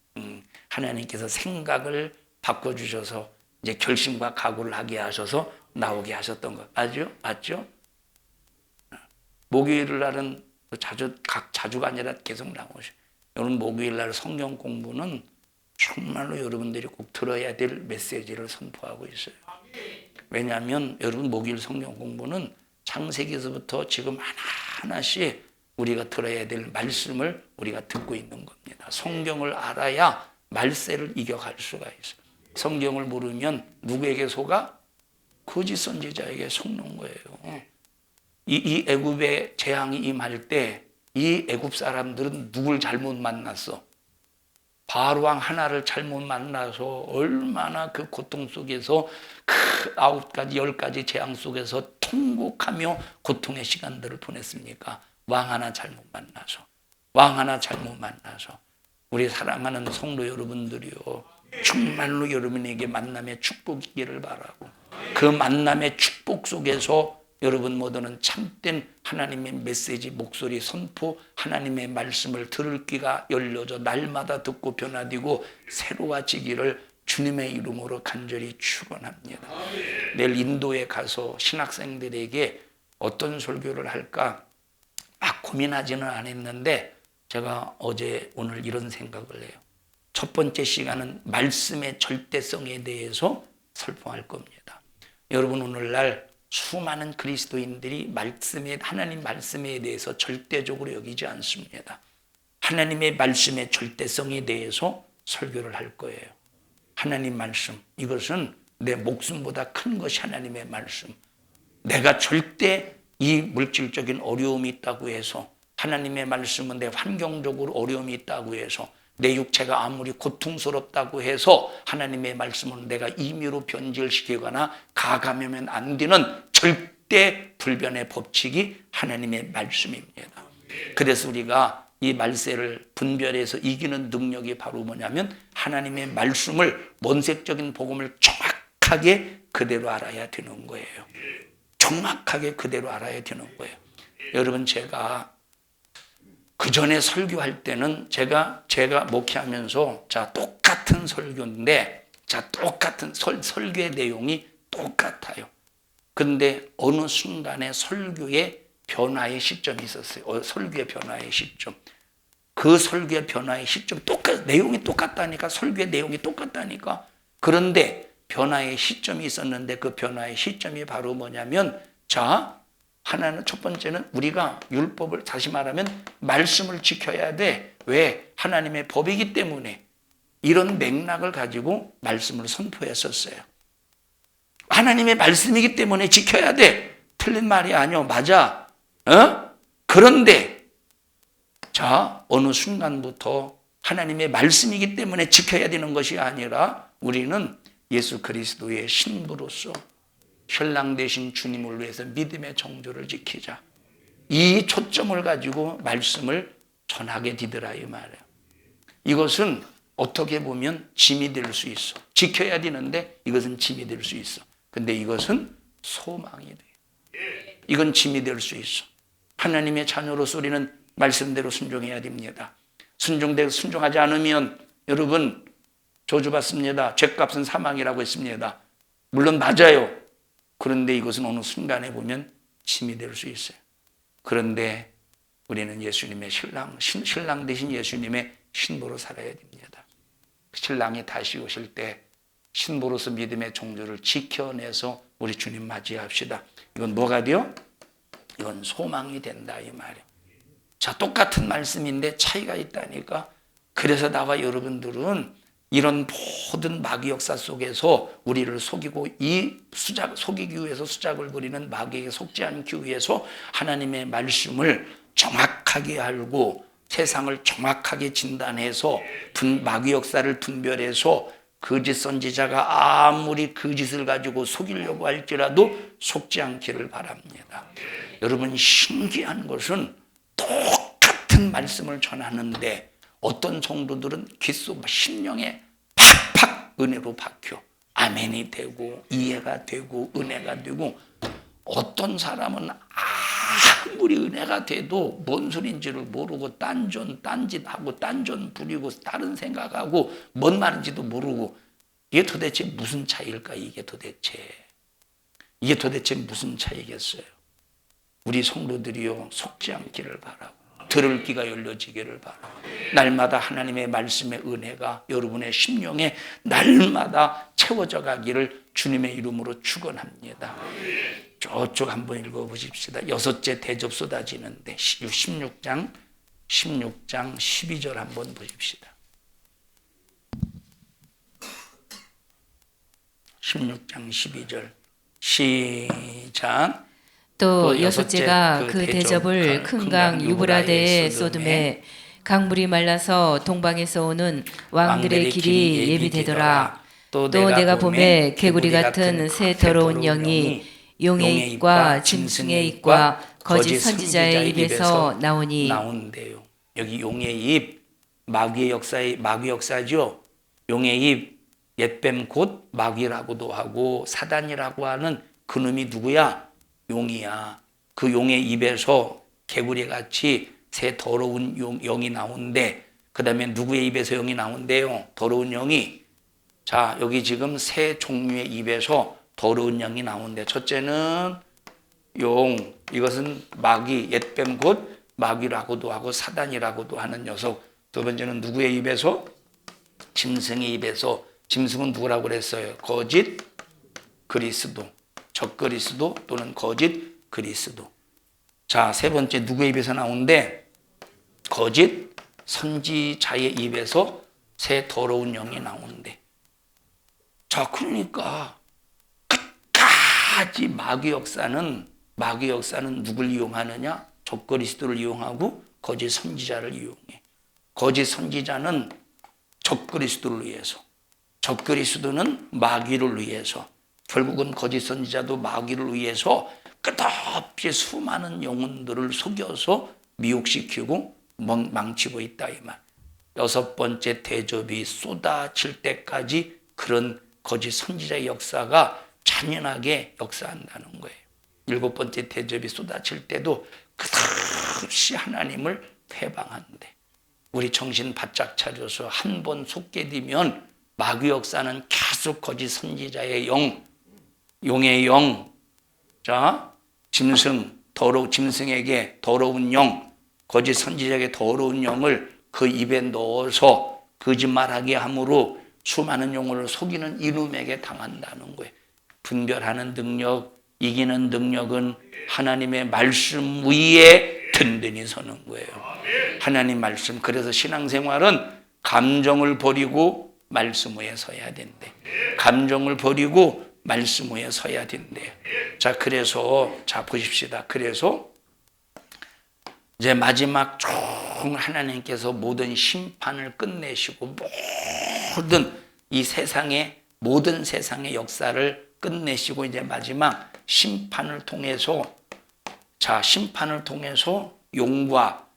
하나님께서 생각을 바꿔주셔서 이제 결심과 각오를 하게 하셔서 나오게 하셨던 것. 맞죠? 목요일 날은 자주가 아니라 계속 나오셔. 여러분 목요일 날 성경 공부는 정말로 여러분들이 꼭 들어야 될 메시지를 선포하고 있어요. 왜냐하면 여러분 목요일 성경 공부는 창세기에서부터 지금 하나하나씩 우리가 들어야 될 말씀을 우리가 듣고 있는 겁니다. 성경을 알아야 말세를 이겨갈 수가 있어요. 성경을 모르면 누구에게 속아? 거짓 선지자에게 속는 거예요. 이 애굽의 재앙이 임할 때 이 애굽 사람들은 누굴 잘못 만났어? 바로 왕 하나를 잘못 만나서 얼마나 그 고통 속에서 그 9가지 10가지 재앙 속에서 통곡하며 고통의 시간들을 보냈습니까? 왕 하나 잘못 만나서 우리 사랑하는 성도 여러분들이요, 정말로 여러분에게 만남의 축복이기를 바라고, 그 만남의 축복 속에서 여러분 모두는 참된 하나님의 메시지 목소리 선포, 하나님의 말씀을 들을 귀가 열려져 날마다 듣고 변화되고 새로워지기를 주님의 이름으로 간절히 축원합니다. 내일 인도에 가서 신학생들에게 어떤 설교를 할까 막 고민하지는 않았는데 제가 어제 오늘 이런 생각을 해요. 첫 번째 시간은 말씀의 절대성에 대해서 설명할 겁니다. 여러분 오늘날 수많은 그리스도인들이 하나님 말씀에 대해서 절대적으로 여기지 않습니다. 하나님의 말씀의 절대성에 대해서 설교를 할 거예요. 하나님 말씀, 이것은 내 목숨보다 큰 것이 하나님의 말씀. 내가 절대 이 물질적인 어려움이 있다고 해서, 하나님의 말씀은 내 환경적으로 어려움이 있다고 해서, 내 육체가 아무리 고통스럽다고 해서 하나님의 말씀은 내가 임의로 변질시키거나 가감하면 안 되는 절대 불변의 법칙이 하나님의 말씀입니다. 그래서 우리가 이 말세를 분별해서 이기는 능력이 바로 뭐냐면 하나님의 말씀을, 원색적인 복음을 정확하게 그대로 알아야 되는 거예요. 정확하게 그대로 알아야 되는 거예요. 여러분, 제가 그 전에 설교할 때는 제가 목회하면서 똑같은 설교인데 똑같은 설교의 내용이 똑같아요. 그런데 어느 순간에 설교의 변화의 시점이 있었어요. 설교의 변화의 시점. 그 설교의 변화의 시점 내용이 똑같다니까. 설교의 내용이 똑같다니까. 그런데 변화의 시점이 있었는데 그 변화의 시점이 바로 뭐냐면 하나는 첫 번째는 우리가 율법을, 다시 말하면 말씀을 지켜야 돼. 왜? 하나님의 법이기 때문에. 이런 맥락을 가지고 말씀을 선포했었어요. 하나님의 말씀이기 때문에 지켜야 돼. 틀린 말이 아니요. 맞아. 그런데 어느 순간부터 하나님의 말씀이기 때문에 지켜야 되는 것이 아니라 우리는 예수 그리스도의 신부로서 신랑 되신 주님을 위해서 믿음의 정조를 지키자. 이 초점을 가지고 말씀을 전하게 되더라 이 말이에요. 이것은 어떻게 보면 짐이 될 수 있어. 지켜야 되는데 이것은 짐이 될 수 있어. 근데 이것은 소망이 돼요. 이건 짐이 될 수 있어. 하나님의 자녀로서 우리는 말씀대로 순종해야 됩니다. 순종하지 않으면 여러분 저주받습니다. 죄값은 사망이라고 했습니다. 물론 맞아요. 그런데 이것은 어느 순간에 보면 짐이 될 수 있어요. 그런데 우리는 예수님의 신랑 되신 예수님의 신부로 살아야 됩니다. 신랑이 다시 오실 때 신부로서 믿음의 종교를 지켜내서 우리 주님 맞이합시다. 이건 뭐가 돼요? 이건 소망이 된다 이 말이에요. 똑같은 말씀인데 차이가 있다니까. 그래서 나와 여러분들은 이런 모든 마귀 역사 속에서 우리를 속이고 속이기 위해서 수작을 부리는 마귀에게 속지 않기 위해서 하나님의 말씀을 정확하게 알고 세상을 정확하게 진단해서 마귀 역사를 분별해서 거짓 선지자가 아무리 그 짓을 가지고 속이려고 할지라도 속지 않기를 바랍니다. 여러분, 신기한 것은 똑같은 말씀을 전하는데 어떤 성도들은 귓속 심령에 팍팍 은혜로 박혀 아멘이 되고 이해가 되고 은혜가 되고, 어떤 사람은 아무리 은혜가 돼도 뭔 소린지를 모르고 딴짓하고 딴전 부리고 다른 생각하고 뭔 말인지도 모르고, 이게 도대체 무슨 차이일까? 이게 도대체 무슨 차이겠어요? 우리 성도들이요, 속지 않기를 바라고 들을 귀가 열려지기를 바라고, 날마다 하나님의 말씀의 은혜가 여러분의 심령에 날마다 채워져 가기를 주님의 이름으로 축원합니다. 저쪽 한번 읽어보십시다. 6째 대접 쏟아지는데 16장 12절 한번 보십시다. 16장 12절 시작. 또 여섯째가 그 대접을 큰 강 유브라데에 쏟음에 강물이 말라서 동방에서 오는 왕들의 길이 예비되더라. 또 내가 봄에 개구리 같은 새 더러운 영이 용의 입과 짐승의 입과 거짓 선지자의 입에서 나온대요. 여기 용의 입, 마귀의 역사죠. 용의 입, 옛뱀 곧 마귀라고도 하고 사단이라고 하는 그놈이 누구야? 용이야. 그 용의 입에서 개구리같이 새 더러운 영이 나오는데, 그 다음에 누구의 입에서 영이 나온대요? 더러운 영이. 자, 여기 지금 새 종류의 입에서 더러운 영이 나오는데, 첫째는 용, 이것은 마귀, 옛뱀 곧 마귀라고도 하고 사단이라고도 하는 녀석. 두 번째는 누구의 입에서? 짐승의 입에서. 짐승은 누구라고 그랬어요? 거짓 그리스도, 적그리스도 또는 거짓 그리스도. 자, 세 번째 누구의 입에서 나오는데? 거짓 선지자의 입에서 새 더러운 영이 나오는데. 자, 그러니까 끝까지 마귀 역사는 누굴 이용하느냐? 적그리스도를 이용하고 거짓 선지자를 이용해. 거짓 선지자는 적그리스도를 위해서, 적그리스도는 마귀를 위해서, 결국은 거짓 선지자도 마귀를 위해서 끝없이 수많은 영혼들을 속여서 미혹시키고 망치고 있다 이 말. 6번째 대접이 쏟아질 때까지 그런 거짓 선지자의 역사가 잔인하게 역사한다는 거예요. 7번째 대접이 쏟아질 때도 끝없이 하나님을 회방하는데, 우리 정신 바짝 차려서 한 번 속게 되면 마귀 역사는 계속 거짓 선지자의 영, 용의 영, 자, 짐승에게 더러운 영, 거짓 선지자에게 더러운 영을 그 입에 넣어서 거짓말하게 함으로 수많은 영혼을 속이는 이놈에게 당한다는 거예요. 분별하는 능력, 이기는 능력은 하나님의 말씀 위에 든든히 서는 거예요. 하나님 말씀. 그래서 신앙생활은 감정을 버리고 말씀 위에 서야 된대. 감정을 버리고 말씀 위에 서야 된대. 자, 그래서 자 보십시다. 그래서 이제 마지막 총 하나님께서 모든 심판을 끝내시고 모든 세상의 역사를 끝내시고 이제 마지막 심판을 통해서, 자, 심판을 통해서 용과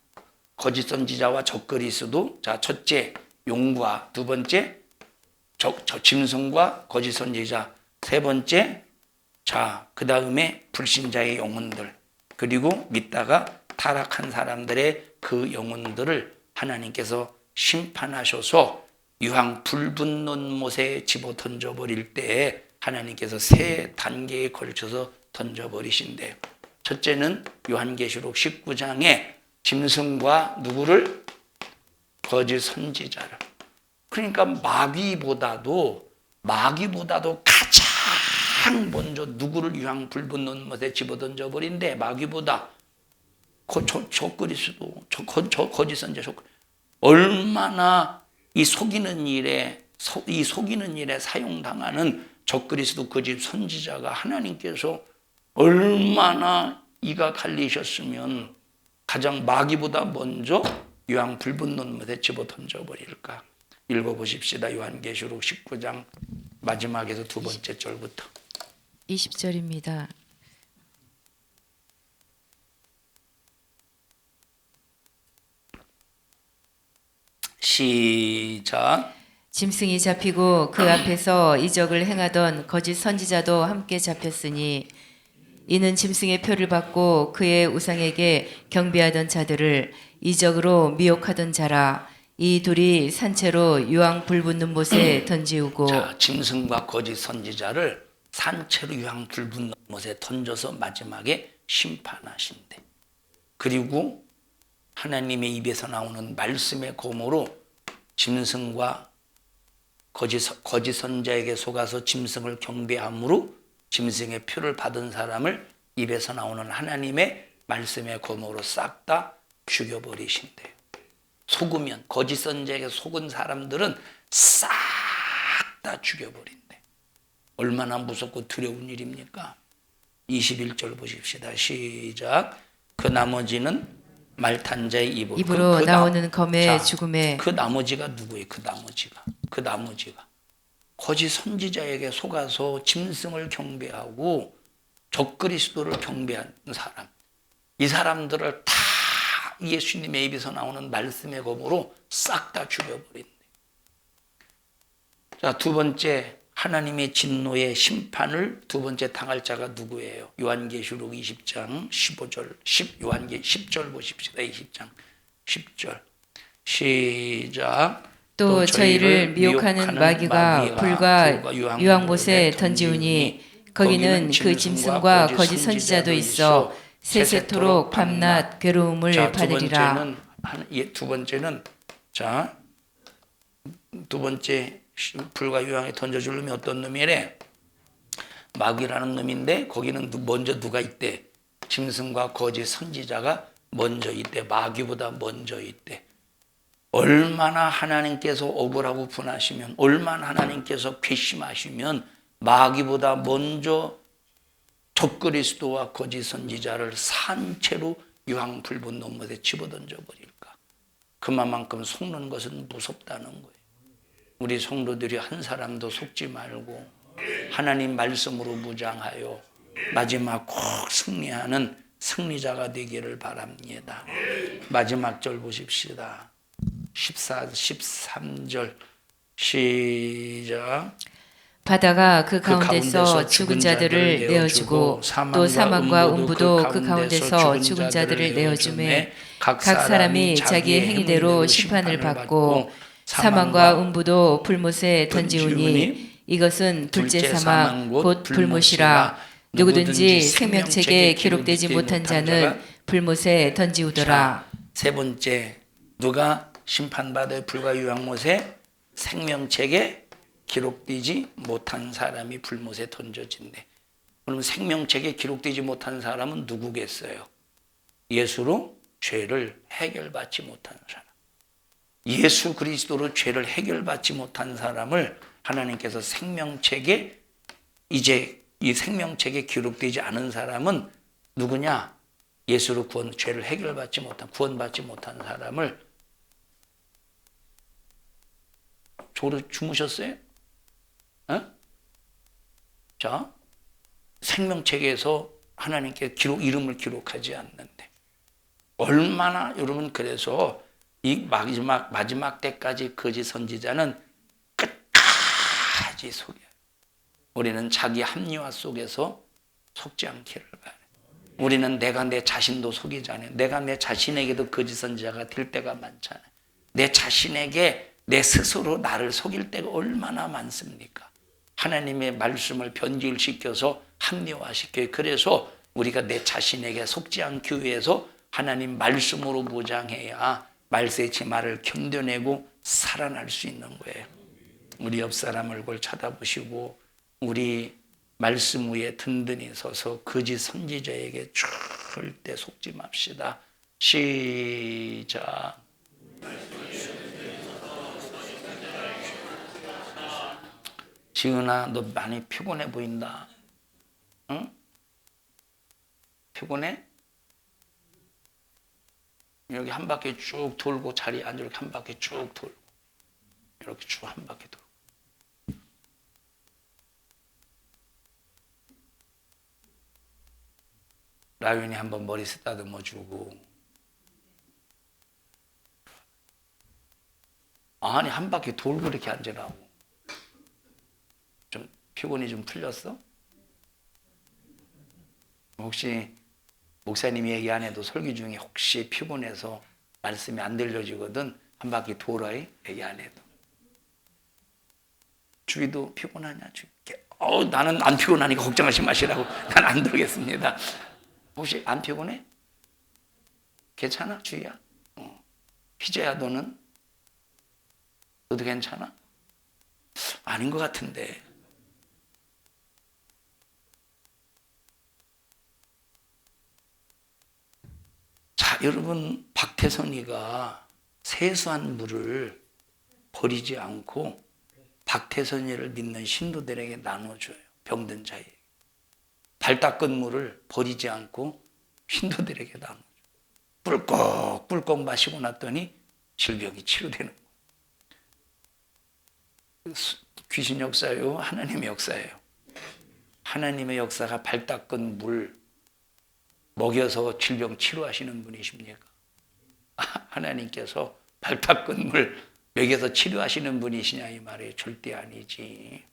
거짓 선지자와 적그리스도, 자, 첫째 용과, 두 번째 짐승과 거짓 선지자, 세 번째, 자, 그 다음에 불신자의 영혼들, 그리고 믿다가 타락한 사람들의 그 영혼들을 하나님께서 심판하셔서 유황 불붙는 못에 집어 던져버릴 때 하나님께서 세 단계에 걸쳐서 던져버리신대요. 첫째는 요한계시록 19장에 짐승과 누구를? 거짓 선지자를. 그러니까 마귀보다도 가장 먼저 누구를 유황 불붙는 못에 집어 던져버린대. 마귀보다 적그리스도, 거짓 선지자, 얼마나 이 속이는 일에 사용당하는 적그리스도 거짓 선지자가 하나님께서 얼마나 이가 갈리셨으면 가장 마귀보다 먼저 유황 불붙는 못에 집어 던져버릴까. 읽어보십시다. 요한계시록 19장 마지막에서 두 번째 절부터 20절입니다. 시작. 짐승이 잡히고 그 앞에서 이적을 행하던 거짓 선지자도 함께 잡혔으니 이는 짐승의 표를 받고 그의 우상에게 경배하던 자들을 이적으로 미혹하던 자라. 이 둘이 산채로 유황 불붙는 못에 던지우고 자, 짐승과 거짓 선지자를 산채로 유황 불붙는 못에 던져서 마지막에 심판하신대. 그리고 하나님의 입에서 나오는 말씀의 검으로 짐승과 거짓 선자에게 속아서 짐승을 경배함으로 짐승의 표를 받은 사람을 입에서 나오는 하나님의 말씀의 검으로 싹 다 죽여버리신대요. 속으면 거짓 선자에게 속은 사람들은 싹 다 죽여버린대. 얼마나 무섭고 두려운 일입니까? 21절 보십시다. 시작. 그 나머지는 말탄 자의 입으로 나오는 검의 자, 죽음에 그 나머지가 누구예요? 그 나머지가 거짓 선지자에게 속아서 짐승을 경배하고 적그리스도를 경배하는 사람, 이 사람들을 다 예수님의 입에서 나오는 말씀의 검으로 싹 다 죽여버린대. 자, 두 번째 하나님의 진노의 심판을 두 번째 당할 자가 누구예요? 요한계시록 20장 15절 10절 보십시다. 20장 10절 시작. 또 저희를 미혹하는 마귀가 불과 유황못에 던지우니 거기는 그 짐승과 거짓 선지자도 있어 세세토록 밤낮 괴로움을 받으리라. 두 번째는 자, 두 번째 불과 유황에 던져줄 놈이 어떤 놈이래? 마귀라는 놈인데 거기는 먼저 누가 있대? 짐승과 거짓 선지자가 먼저 있대. 마귀보다 먼저 있대. 얼마나 하나님께서 억울하고 분하시면, 얼마나 하나님께서 괘씸하시면 마귀보다 먼저 적그리스도와 거짓 선지자를 산채로 유황 불붙는 못에 집어던져 버릴까? 그만큼 속는 것은 무섭다는 거예요. 우리 성도들이 한 사람도 속지 말고 하나님 말씀으로 무장하여 마지막 꼭 승리하는 승리자가 되기를 바랍니다. 마지막 절 보십시다. 13절 시작. 바다가 그 가운데서 죽은 자들을 내어주고 또 사망과 음부도 그 가운데서 죽은 자들을 내어주매 각 사람이 자기의 행위대로 심판을 받고 사망과 음부도 불못에 던지우니 이것은 둘째 사망 곧 불못이라. 누구든지 생명책에 기록되지 못한 자는 불못에 던지우더라. 세 번째 누가 심판받을 불과 유황못에 생명책에 기록되지 못한 사람이 불못에 던져진대. 그럼 생명책에 기록되지 못한 사람은 누구겠어요? 예수로 죄를 해결받지 못한 사람. 예수 그리스도로 죄를 해결받지 못한 사람을 하나님께서 생명책에 이제 이 생명책에 기록되지 않은 사람은 누구냐? 예수로 죄를 해결받지 못한 구원받지 못한 사람을 주무셨어요? 자, 생명책에서 하나님께 이름을 기록하지 않는데 얼마나 여러분 그래서 이 마지막 때까지 거짓 선지자는 끝까지 속여요. 우리는 자기 합리화 속에서 속지 않기를 바라요. 우리는 내가 내 자신도 속이잖아요. 내가 내 자신에게도 거짓 선지자가 될 때가 많잖아요. 내 자신에게 내 스스로 나를 속일 때가 얼마나 많습니까? 하나님의 말씀을 변질시켜서 합리화시켜요. 그래서 우리가 내 자신에게 속지 않기 위해서 하나님 말씀으로 무장해야 말세의 치마를 견뎌내고 살아날 수 있는 거예요. 우리 옆 사람 얼굴 쳐다보시고 우리 말씀 위에 든든히 서서 거짓 선지자에게 절대 속지 맙시다. 시작. 지은아, 너 많이 피곤해 보인다. 응? 피곤해? 여기 한 바퀴 쭉 돌고 자리에 앉아 이렇게 한 바퀴 쭉 돌고 이렇게 쭉 한 바퀴 돌고. 라윤이 한번 머리 쓰다듬어 주고. 아니 한 바퀴 돌고 이렇게 앉으라고. 좀 피곤이 좀 풀렸어? 혹시 목사님이 얘기 안 해도 설교 중에 혹시 피곤해서 말씀이 안 들려지거든 한 바퀴 돌아 얘기 안 해도. 주위도 피곤하냐? 나는 안 피곤하니까 걱정하지 마시라고. 난 안 들겠습니다. 혹시 안 피곤해? 괜찮아 주희야? 희재야 너는? 너도 괜찮아? 아닌 것 같은데. 자, 여러분, 박태선이가 세수한 물을 버리지 않고 박태선이를 믿는 신도들에게 나눠줘요. 병든 자에게. 발 닦은 물을 버리지 않고 신도들에게 나눠줘요. 꿀꺽꿀꺽 마시고 났더니 질병이 치료되는 거예요. 귀신 역사예요? 하나님의 역사예요? 하나님의 역사가 발 닦은 물 먹여서 질병 치료하시는 분이십니까? 하나님께서 발 닦은 물 먹여서 치료하시는 분이시냐 이 말이에요. 절대 아니지.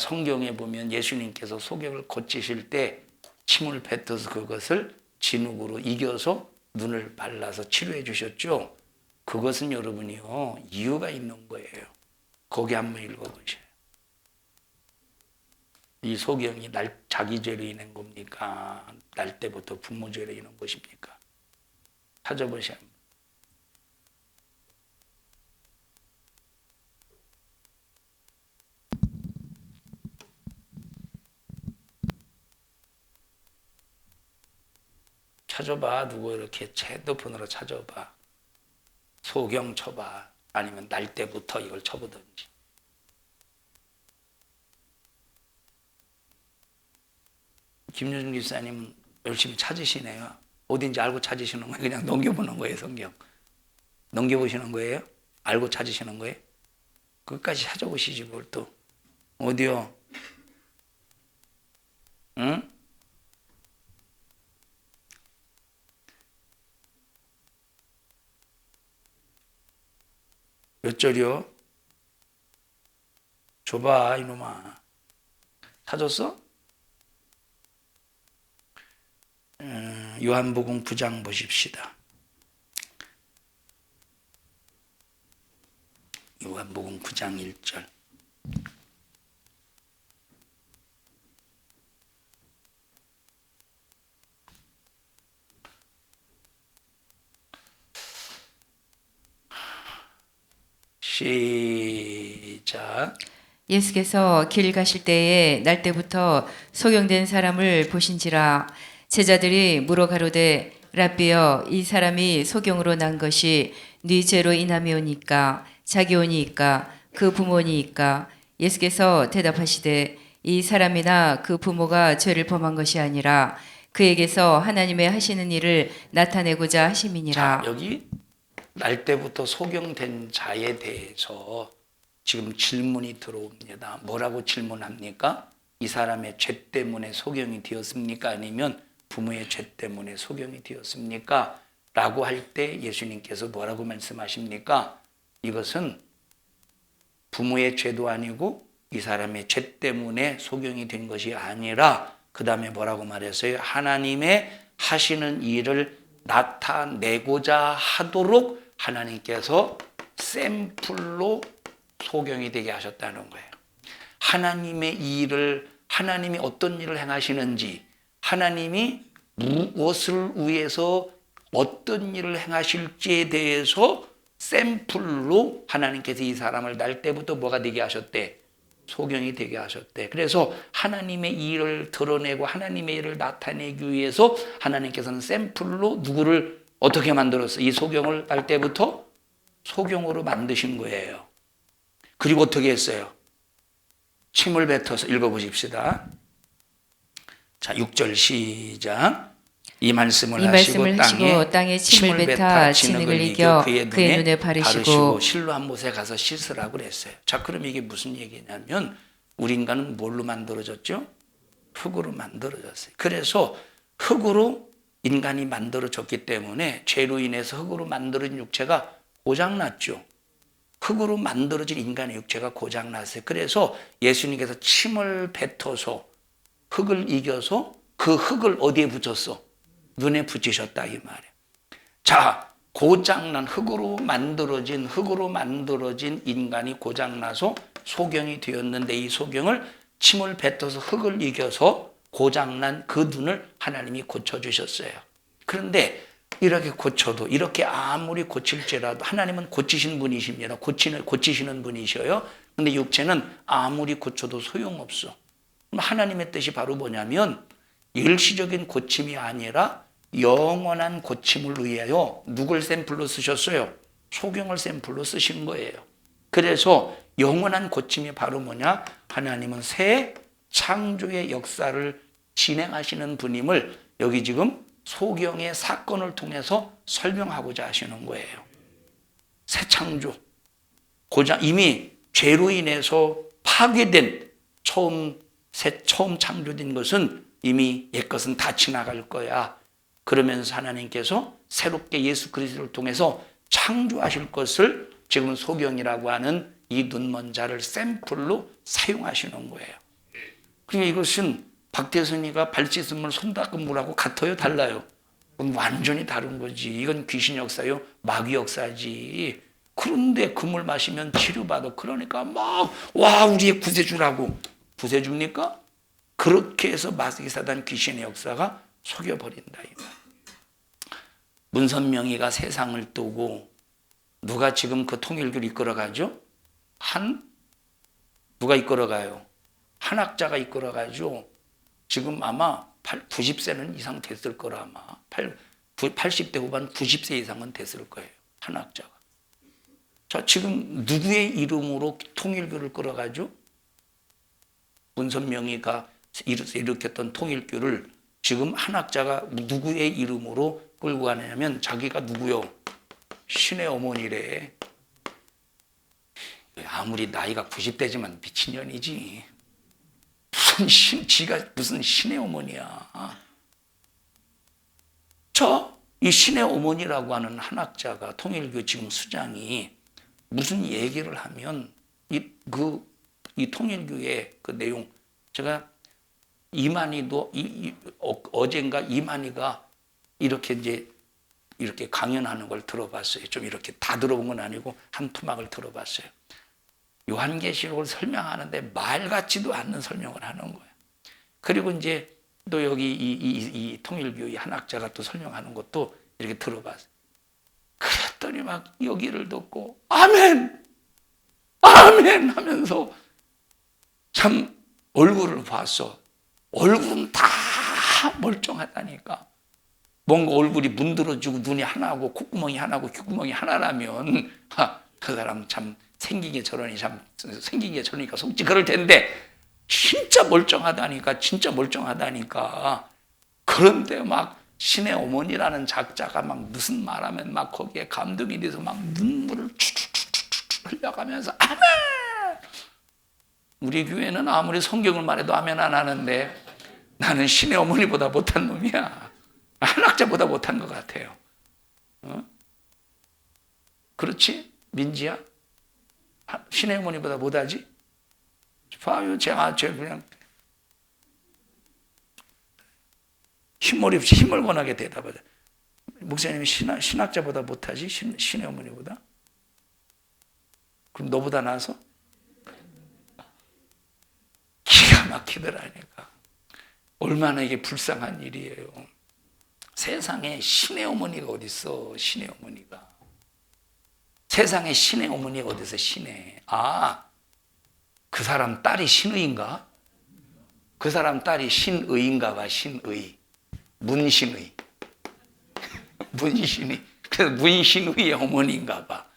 성경에 보면 예수님께서 소경을 고치실 때 침을 뱉어서 그것을 진흙으로 이겨서 눈을 발라서 치료해 주셨죠. 그것은 여러분이요 이유가 있는 거예요. 거기 한번 읽어보세요. 이 소경이 자기 죄로 인한 겁니까? 날 때부터 부모 죄로 인한 것입니까? 찾아보세요. 찾아봐. 누구 이렇게 핸드폰으로 찾아봐. 소경 쳐봐. 아니면 날 때부터 이걸 쳐보든지. 김효준 기사님은 열심히 찾으시네요. 어딘지 알고 찾으시는 거예요? 그냥 넘겨보는 거예요, 성경. 넘겨보시는 거예요? 알고 찾으시는 거예요? 끝까지 찾아보시지 뭘 또. 어디요? 응? 몇 절이요? 줘봐 이놈아. 찾았어? 요한복음 9장 보십시다. 요한복음 9장 1절. 시작. 예수께서 길 가실 때에 날 때부터 소경된 사람을 보신지라. 제자들이 물어 가로되 랍비여 이 사람이 소경으로 난 것이 네 죄로 인함이오니까 자기오니이까 그 부모니이까. 예수께서 대답하시되 이 사람이나 그 부모가 죄를 범한 것이 아니라 그에게서 하나님의 하시는 일을 나타내고자 하심이니라. 자, 여기 날 때부터 소경된 자에 대해서 지금 질문이 들어옵니다. 뭐라고 질문합니까? 이 사람의 죄 때문에 소경이 되었습니까? 아니면 부모의 죄 때문에 소경이 되었습니까? 라고 할 때 예수님께서 뭐라고 말씀하십니까? 이것은 부모의 죄도 아니고 이 사람의 죄 때문에 소경이 된 것이 아니라 그 다음에 뭐라고 말했어요? 하나님의 하시는 일을 나타내고자 하도록 하나님께서 샘플로 소경이 되게 하셨다는 거예요. 하나님의 일을, 하나님이 어떤 일을 행하시는지, 하나님이 무엇을 위해서 어떤 일을 행하실지에 대해서 샘플로 하나님께서 이 사람을 날 때부터 뭐가 되게 하셨대? 소경이 되게 하셨대. 그래서 하나님의 일을 드러내고 하나님의 일을 나타내기 위해서 하나님께서는 샘플로 누구를 어떻게 만들었어? 이 소경을 날 때부터 소경으로 만드신 거예요. 그리고 어떻게 했어요? 침을 뱉어서 읽어보십시다. 자, 6절 시작. 이 말씀을 하시고 땅에 침을 뱉어 진흙을 이겨 그의 눈에 바르시고 실로 한 못에 가서 씻으라고 그랬어요. 자, 그럼 이게 무슨 얘기냐면 우리 인간은 뭘로 만들어졌죠? 흙으로 만들어졌어요. 그래서 흙으로 인간이 만들어졌기 때문에 죄로 인해서 흙으로 만들어진 육체가 고장났죠. 흙으로 만들어진 인간의 육체가 고장났어요. 그래서 예수님께서 침을 뱉어서 흙을 이겨서 그 흙을 어디에 붙였어? 눈에 붙이셨다 이 말이에요. 자, 고장난 흙으로 만들어진 인간이 고장나서 소경이 되었는데 이 소경을 침을 뱉어서 흙을 이겨서 고장난 그 눈을 하나님이 고쳐주셨어요. 그런데 이렇게 고쳐도 이렇게 아무리 고칠지라도 하나님은 고치신 분이십니다. 고치시는 분이셔요. 근데 육체는 아무리 고쳐도 소용없어. 하나님의 뜻이 바로 뭐냐면 일시적인 고침이 아니라 영원한 고침을 위하여 누굴 샘플로 쓰셨어요? 소경을 샘플로 쓰신 거예요. 그래서 영원한 고침이 바로 뭐냐? 하나님은 새 창조의 역사를 진행하시는 분임을 여기 지금 소경의 사건을 통해서 설명하고자 하시는 거예요. 새 창조. 이미 죄로 인해서 파괴된 처음 창조된 것은 이미 옛것은 다 지나갈 거야. 그러면서 하나님께서 새롭게 예수 그리스도를 통해서 창조하실 것을 지금 소경이라고 하는 이 눈먼 자를 샘플로 사용하시는 거예요. 그러니까 이것은 박태선이가 발 씻음을 손 닦은 물하고 같아요? 달라요? 그건 완전히 다른 거지. 이건 귀신 역사요? 마귀 역사지. 그런데 그 물 마시면 치료받아. 그러니까 와 우리의 구세주라고. 구세주입니까? 그렇게 해서 마귀 사단 귀신의 역사가 속여버린다. 문선명이가 세상을 뜨고 누가 지금 그 통일교를 이끌어가죠? 누가 이끌어가요? 한학자가 이끌어가죠. 지금 아마 90세는 이상 됐을 거라 아마 80대 후반 90세 이상은 됐을 거예요. 한학자가. 자, 지금 누구의 이름으로 통일교를 끌어가죠? 문선명이가 일으켰던 통일교를 지금 한학자가 누구의 이름으로 끌고 가냐면 자기가 누구요? 신의 어머니래. 아무리 나이가 90대지만 미친년이지. 지가 무슨 신의 어머니야. 이 신의 어머니라고 하는 한학자가 통일교 지금 수장이 무슨 얘기를 하면 이 통일교의 그 내용 제가 이만희도 어젠가 이만희가 이렇게 강연하는 걸 들어봤어요. 좀 이렇게 다 들어본 건 아니고 한 토막을 들어봤어요. 요한계시록을 설명하는데 말 같지도 않는 설명을 하는 거예요. 그리고 이제 또 여기 이 통일교의 한학자가 또 설명하는 것도 이렇게 들어봤어요. 그랬더니 막 여기를 듣고 아멘! 아멘! 하면서 참 얼굴을 봤어. 얼굴은 다 멀쩡하다니까. 뭔가 얼굴이 문드러지고 눈이 하나고 콧구멍이 하나고 귓구멍이 하나라면 그 사람 참 생긴 게 저러니까 속지 그럴 텐데 진짜 멀쩡하다니까. 그런데 막 신의 어머니라는 작자가 막 무슨 말하면 막 거기에 감동이 돼서 막 눈물을 추추추추 흘려가면서 아멘! 우리 교회는 아무리 성경을 말해도 아멘 안 하는데 나는 신의 어머니보다 못한 놈이야. 한학자보다 못한 것 같아요. 그렇지? 민지야? 신의 어머니보다 못하지? 봐요, 제가 그냥 힘을 원하게 대답하자. 목사님이 신학자보다 못하지? 신의 어머니보다? 그럼 너보다 나아서? 기가 막히더라니까. 얼마나 이게 불쌍한 일이에요. 세상에 신의 어머니가 어디 있어? 신의 어머니가. 세상에 신의 어머니가 어디 있어? 신의. 그 사람 딸이 신의인가? 그 사람 딸이 신의인가 봐. 신의. 문신의. 문신의. 그래서 문신의의 어머니인가 봐.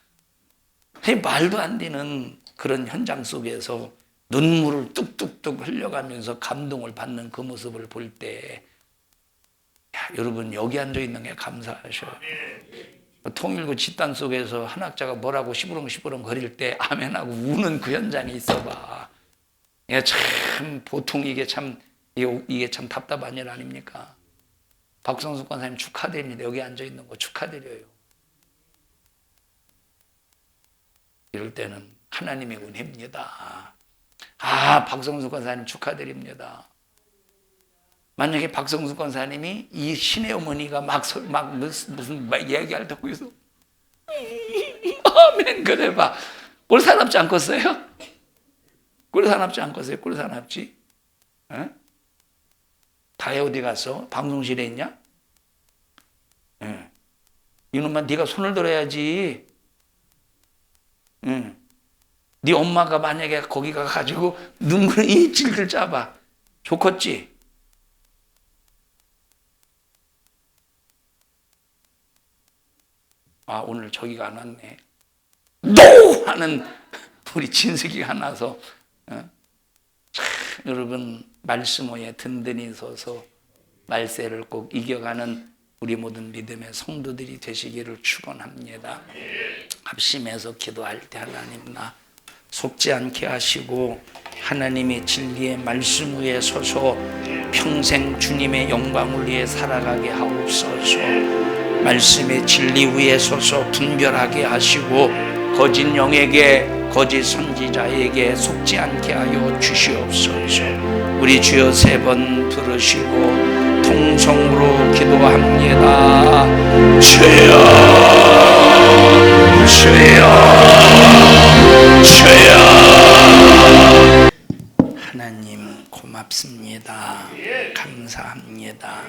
말도 안 되는 그런 현장 속에서 눈물을 뚝뚝뚝 흘려가면서 감동을 받는 그 모습을 볼 때 여러분 여기 앉아있는 게 감사하셔요. 통일교 집단 속에서 한학자가 뭐라고 시부렁 거릴 때 아멘하고 우는 그 현장이 있어봐. 참 보통 이게 참 답답한 일 아닙니까? 박성숙 권사님 축하드립니다. 여기 앉아있는 거 축하드려요. 이럴 때는 하나님의 은혜입니다. 아, 박성수 권사님 축하드립니다. 만약에 박성수 권사님이 이 신의 어머니가 무슨 이야기를 듣고 있어. 아멘, 그래 봐. 꼴 사납지 않겠어요? 꼴 사납지 않겠어요? 꼴 사납지? 에? 다혜 어디 갔어? 방송실에 있냐? 예. 이놈아, 네가 손을 들어야지. 응. 네 엄마가 만약에 거기 가가지고 눈물이 질질 짜봐. 좋겠지? 아, 오늘 저기가 안 왔네. 노! 하는 우리 진석이가 나서, 참, 여러분, 말씀호에 든든히 서서 말세를 꼭 이겨가는 우리 모든 믿음의 성도들이 되시기를 축원합니다. 합심해서 기도할 때 하나님 나 속지 않게 하시고 하나님의 진리의 말씀 위에 서서 평생 주님의 영광을 위해 살아가게 하옵소서. 말씀의 진리 위에 서서 분별하게 하시고 거짓 영에게 거짓 선지자에게 속지 않게 하여 주시옵소서. 우리 주여 3번 들으시고 통성으로 기도합니다. 주여, 주여, 주여. 하나님 고맙습니다. 감사합니다.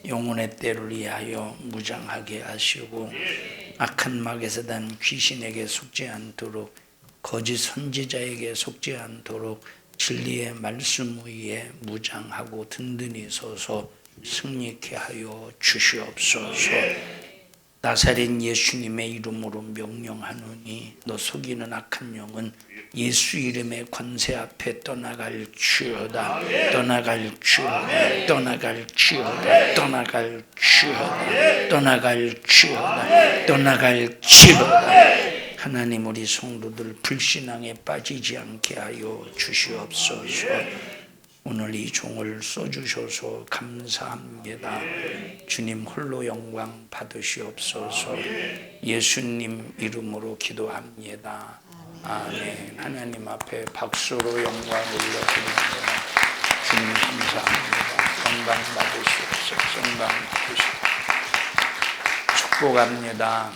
영혼의 때를 위하여 무장하게 하시고 악한 막에서 난 귀신에게 속지 않도록 거짓 선지자에게 속지 않도록 진리의 말씀 위에 무장하고 든든히 서서 승리케 하여 주시옵소서. 나사렛 예수님의 이름으로 명령하노니 너 속이는 악한 영은 예수 이름의 권세 앞에 떠나갈지어다. 떠나갈지어다. 떠나갈지어다. 떠나갈지어다. 떠나갈지어다. 떠나갈지어다. 하나님, 우리 성도들 불신앙에 빠지지 않게 하여 주시옵소서. 오늘 이 종을 써주셔서 감사합니다. 주님 홀로 영광 받으시옵소서. 예수님 이름으로 기도합니다. 아멘. 하나님 앞에 박수로 영광 올려드립니다. 주님 감사합니다. 영광 받으시옵소서. 영광 받으시옵소서. 축복합니다.